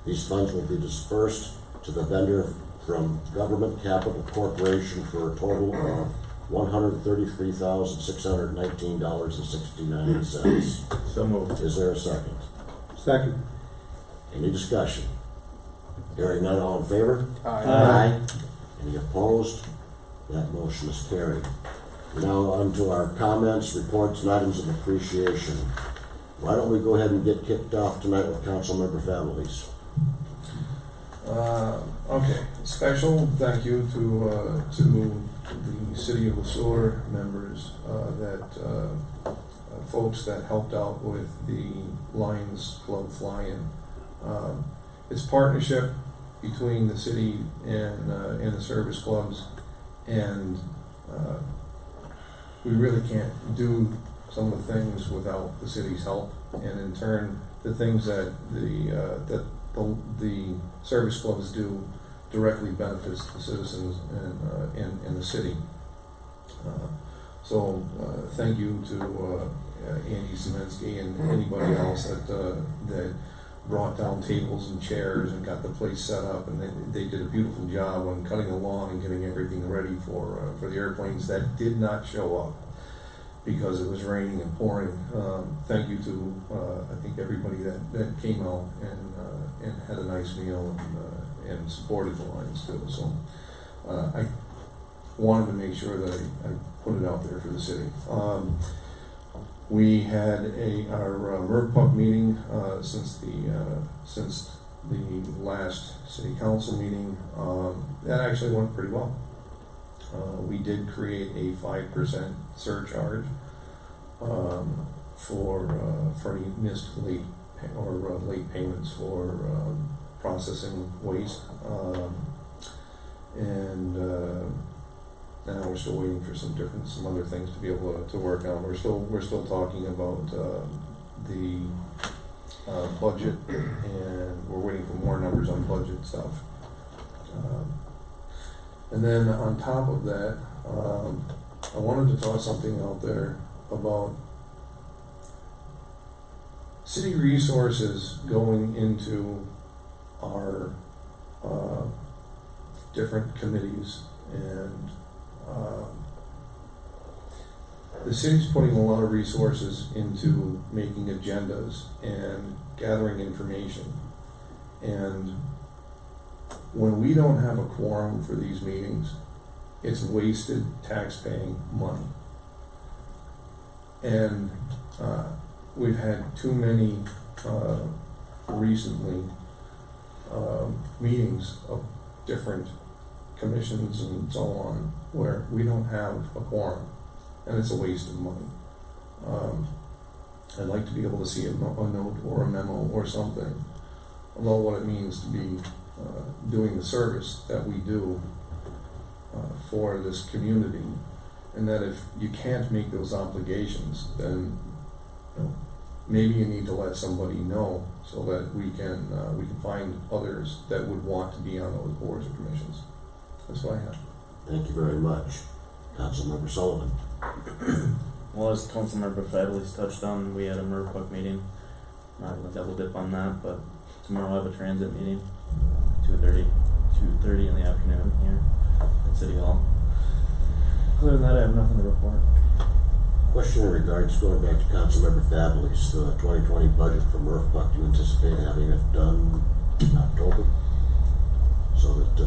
These funds will be dispersed to the vendor from Government Capital Corporation for a total of $133,619.69. So moved. Is there a second? Second. Any discussion? Hearing none, all in favor? Aye. Any opposed? That motion is carried. Now on to our comments, reports, and items of appreciation. Why don't we go ahead and get kicked off tonight with council member families? Okay, special thank you to the city of Sueur members, folks that helped out with the Lions Club fly-in. It's partnership between the city and the service clubs, and we really can't do some of the things without the city's help, and in turn, the things that the service clubs do directly benefits the citizens in the city. So thank you to Andy Zemensky and anybody else that brought down tables and chairs and got the place set up, and they did a beautiful job on cutting the lawn and getting everything ready for the airplanes that did not show up because it was raining and pouring. Thank you to I think everybody that came out and had a nice meal and supported the Lions too. So I wanted to make sure that I put it out there for the city. We had our MRPUC meeting since the last city council meeting. That actually went pretty well. We did create a 5% surcharge for any missed late payments for processing waste, and now we're still waiting for some other things to be able to work on. We're still talking about the budget, and we're waiting for more numbers on budget stuff. And then on top of that, I wanted to toss something out there about city resources going into our different committees, and the city's putting a lot of resources into making agendas and gathering information. And when we don't have a quorum for these meetings, it's wasted tax-paying money. And we've had too many recently meetings of different commissions and so on where we don't have a quorum, and it's a waste of money. I'd like to be able to see a note or a memo or something about what it means to be doing the service that we do for this community, and that if you can't make those obligations, then maybe you need to let somebody know so that we can find others that would want to be on those boards or commissions. That's what I have. Thank you very much. Councilmember Sullivan. Well, as Councilmember Fadley's touched on, we had a MRPUC meeting. Not gonna double dip on that, but tomorrow we'll have a transit meeting, 2:30 in the afternoon here at City Hall. Other than that, I have nothing to report. Question in regards, going back to Councilmember Fadley's, the 2020 budget for MRPUC, do you anticipate having it done in October? So that,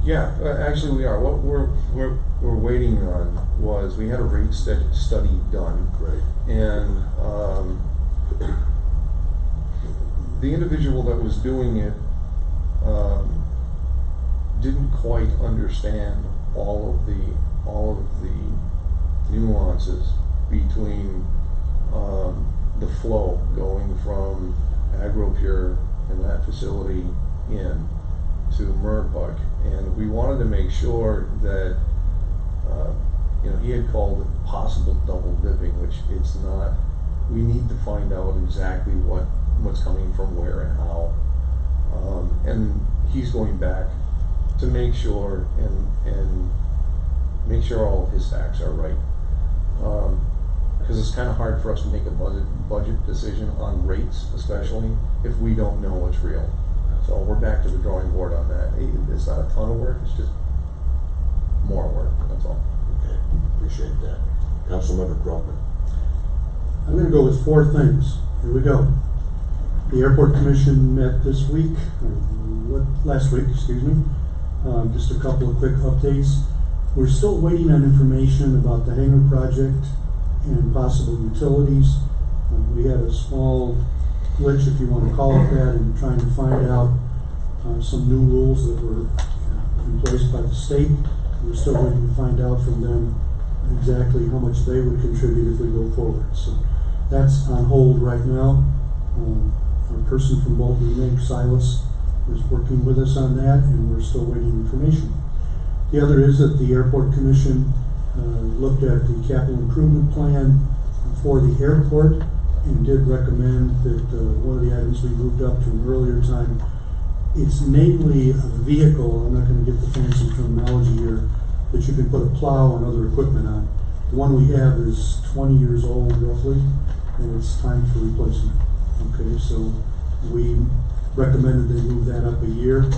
Yeah, actually we are. What we're waiting on was, we had a rate study done. right, And the individual that was doing it didn't quite understand all of the nuances between the flow going from AgroPure and that facility in to Murbuck, and we wanted to make sure that he had called it possible double dipping, which it's not. We need to find out exactly what's coming from where and how, and he's going back to make sure and make sure all of his facts are right. Because it's kind of hard for us to make a budget decision on rates, especially if we don't know what's real. So we're back to the drawing board on that. It's not a ton of work, it's just more work, that's all. Okay, appreciate that. Councilmember Krogman. I'm going to go with 4 things. Here we go. The Airport Commission met this week, last week, excuse me. Just a couple of quick updates. We're still waiting on information about the hangar project and possible utilities. We had a small glitch, if you want to call it that, in trying to find out some new rules that were in place by the state. We're still waiting to find out from them exactly how much they would contribute if we go forward. So that's on hold right now. Our person from Bolton Lake, Silas, is working with us on that, and we're still waiting information. The other is that the Airport Commission looked at the capital improvement plan for the airport and did recommend that one of the items we moved up to an earlier time, it's namely a vehicle, I'm not going to get the fancy terminology here, that you can put a plow and other equipment on. The one we have is 20 years old roughly, and it's time for replacement. Okay, so we recommended they move that up a year.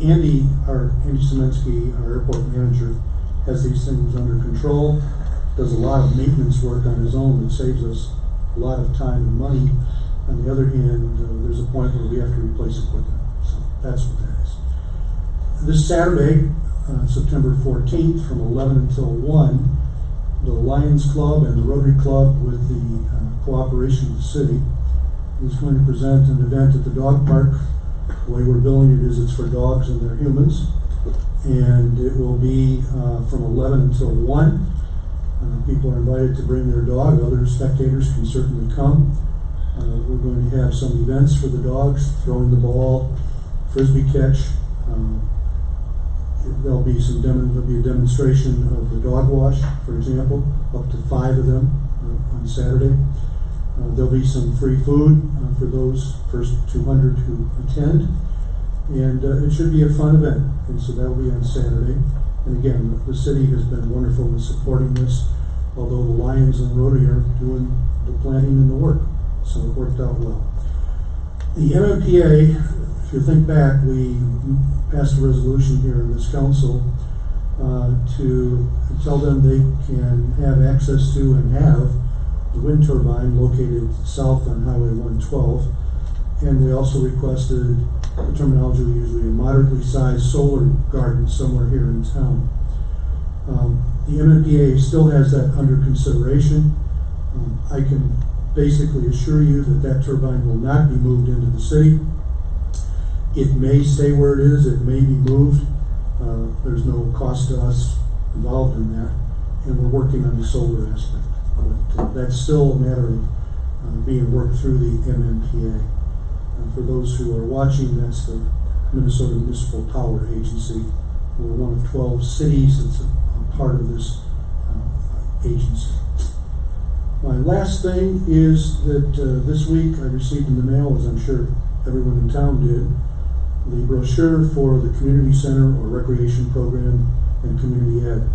Andy Semensky, our airport manager, has these things under control, does a lot of maintenance work on his own that saves us a lot of time and money. On the other hand, there's a point where we have to replace equipment. So that's what that is. This Saturday, September 14th, from 11 until 1, the Lions Club and the Rotary Club, with the cooperation of the city, is going to present an event at the dog park. The way we're billing it is it's for dogs and their humans. And it will be from 11 until 1. People are invited to bring their dog. Other spectators can certainly come. We're going to have some events for the dogs, throwing the ball, frisbee catch. There'll be a demonstration of the dog wash, for example, up to 5 of them on Saturday. There'll be some free food for those first 200 who attend, and it should be a fun event. And so that'll be on Saturday. And again, the city has been wonderful in supporting this, although the Lions and Rotary are doing the planning and the work, so it worked out well. The MMPA, if you think back, we passed a resolution here in this council to tell them they can have access to and have the wind turbine located south on Highway 112. And we also requested, the terminology we use, a moderately sized solar garden somewhere here in town. The MMPA still has that under consideration. I can basically assure you that that turbine will not be moved into the city. It may stay where it is, it may be moved. There's no cost to us involved in that, and we're working on the solar aspect. But that's still a matter of being worked through the MMPA. For those who are watching, that's the Minnesota Municipal Power Agency. We're one of 12 cities that's a part of this agency. My last thing is that this week I received in the mail, as I'm sure everyone in town did, the brochure for the community center or recreation program and community ed.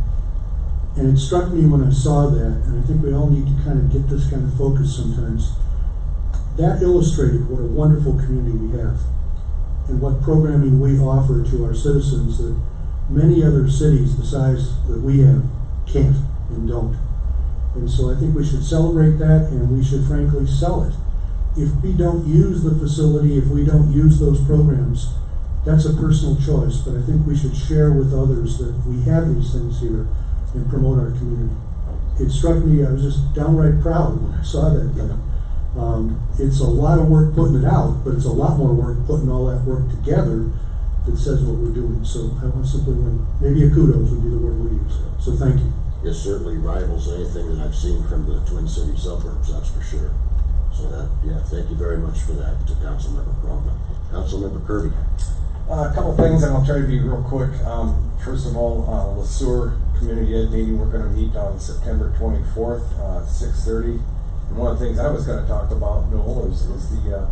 And it struck me when I saw that, and I think we all need to kind of get this kind of focus sometimes. That illustrated what a wonderful community we have and what programming we offer to our citizens that many other cities the size that we have can't and don't. And so I think we should celebrate that, and we should frankly sell it. If we don't use the facility, if we don't use those programs, that's a personal choice, but I think we should share with others that we have these things here and promote our community. It struck me, I was just downright proud when I saw that thing. It's a lot of work putting it out, but it's a lot more work putting all that work together that says what we're doing. So I want simply, maybe a kudos would be the word we use. So thank you. It certainly rivals anything that I've seen from the Twin City suburbs, that's for sure. So that, yeah, thank you very much for that to Councilmember Cronin. Councilmember Kirby. A couple things, and I'll try to be real quick. First of all, the Sueur Community Ed meeting, we're gonna meet on September 24th, 6:30. And one of the things I was gonna talk about, Noel, is the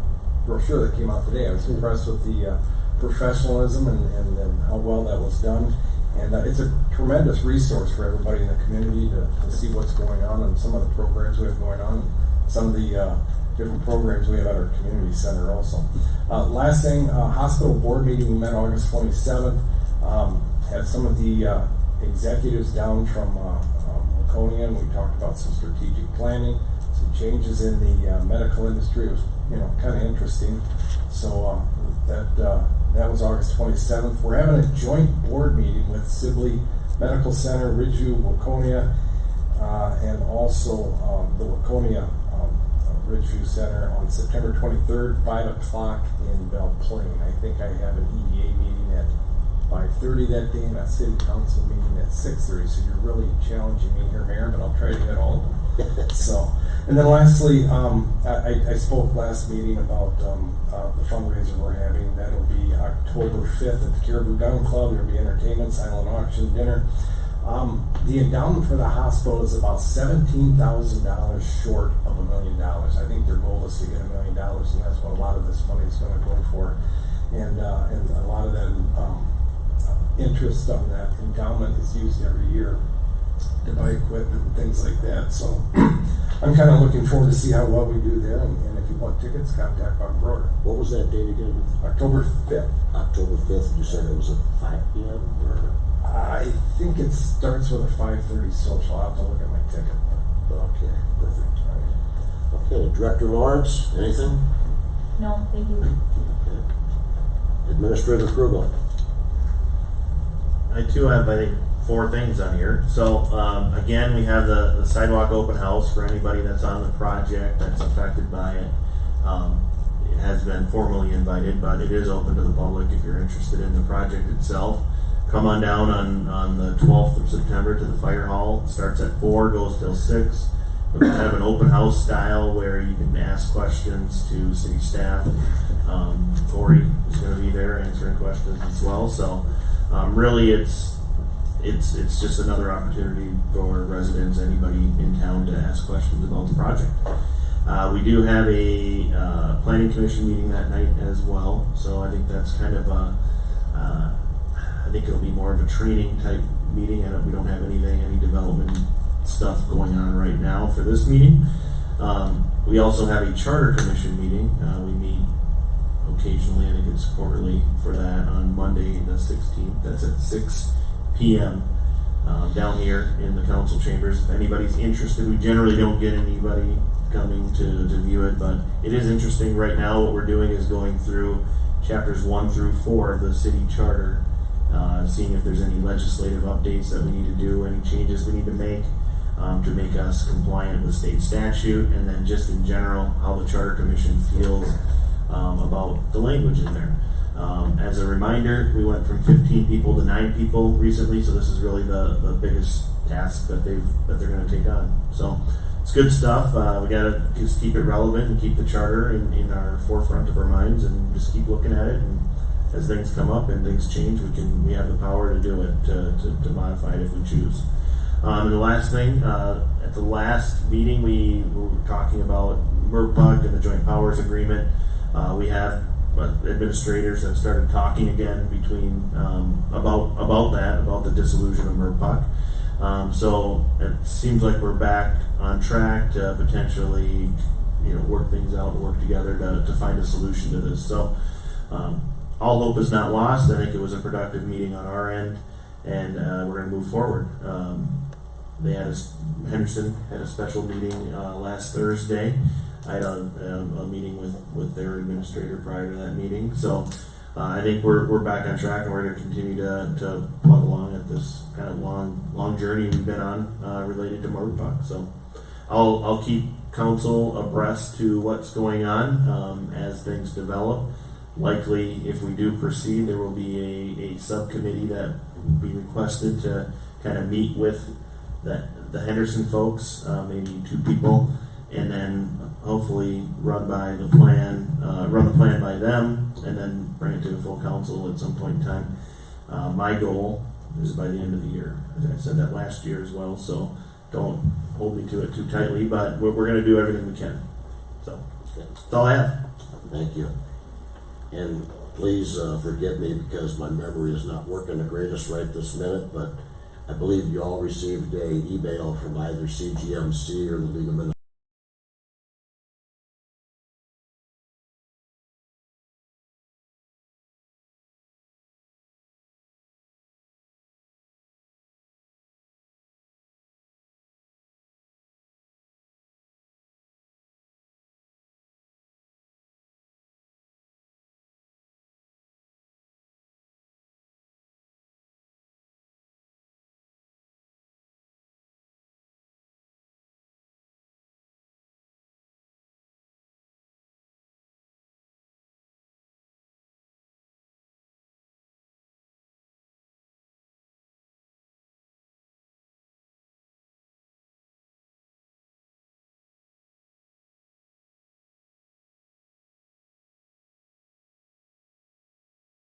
brochure that came out today. I was impressed with the professionalism and how well that was done. And it's a tremendous resource for everybody in the community to see what's going on and some of the programs we have going on, some of the different programs we have at our community center also. Last thing, hospital board meeting, we met August 27th. Had some of the executives down from Laconia, and we talked about some strategic planning, some changes in the medical industry. It was, kind of interesting. So that was August 27th. We're having a joint board meeting with Sibley Medical Center, Ridgeview, Waconia, and also the Waconia Ridgeview Center on September 23rd, 5 o'clock in Belle Plaine. I think I have an EDA meeting at 5:30 that day and a city council meeting at 6:30. So you're really challenging me here, Mayor, but I'll try to hit all of them. So, and then lastly, I spoke last meeting about the fundraiser we're having. That'll be October 5th at the Caribou Gun Club. There'll be entertainment, silent auction, dinner. The endowment for the hospital is about $17,000 short of $1 million. I think their goal is to get $1 million, and that's what a lot of this money is going to go for. And a lot of that interest on that endowment is used every year to buy equipment and things like that. So I'm kind of looking forward to see how well we do there. And if you want tickets, contact Bob Broder. What was that date again? October 5th. October 5th, you said it was at 5 p.m. or? I think it starts with a 5:30 social. I'll have to look at my ticket. Okay, perfect. Okay, Director Lawrence, anything? No, thank you. Okay. Administrator Krugel. I too have, I think, 4 things on here. So, again, we have the sidewalk open house for anybody that's on the project that's affected by it. It has been formally invited, but it is open to the public if you're interested in the project itself. Come on down on the 12th of September to the fire hall. It starts at 4, goes till 6. We're kind of an open house style where you can ask questions to city staff. Corey is going to be there answering questions as well. So really it's just another opportunity for residents, anybody in town, to ask questions about the project. We do have a planning commission meeting that night as well. So I think that's kind of I think it'll be more of a training type meeting. We don't have any development stuff going on right now for this meeting. We also have a charter commission meeting. We meet occasionally, I think it's quarterly, for that on Monday the 16th. That's at 6 p.m. Down here in the council chambers. If anybody's interested, we generally don't get anybody coming to view it, but it is interesting right now. What we're doing is going through chapters 1 through 4 of the city charter, seeing if there's any legislative updates that we need to do, any changes we need to make us compliant with state statute, and then just in general how the charter commission feels about the language in there. As a reminder, we went from 15 people to 9 people recently, so this is really the biggest task that they're going to take on. So it's good stuff. We got to just keep it relevant and keep the charter in our forefront of our minds, and just keep looking at it. And as things come up and things change, we have the power to do it, to modify it if we choose. And the last thing, at the last meeting, we were talking about MRPUG and the Joint Powers Agreement. We have administrators that started talking again between about the dissolution of MRPUG. So it seems like we're back on track to potentially, work things out and work together to find a solution to this. So all hope is not lost. I think it was a productive meeting on our end, and we're going to move forward. Henderson had a special meeting last Thursday. I had a meeting with their administrator prior to that meeting. So I think we're back on track, and we're going to continue to plug along at this kind of long journey we've been on related to MRPUG. So I'll keep council abreast to what's going on as things develop. likely, if we do proceed, there will be a subcommittee that will be requested to kind of meet with the Henderson folks, maybe 2 people, and then hopefully run the plan by them, and then bring it to the full council at some point in time. My goal is by the end of the year. I said that last year as well, so don't hold me to it too tightly, but we're gonna do everything we can. So, that's all I have. Thank you. And please forgive me because my memory is not working the greatest right this minute, but I believe you all received a email from either CGMC or the League of Minnesota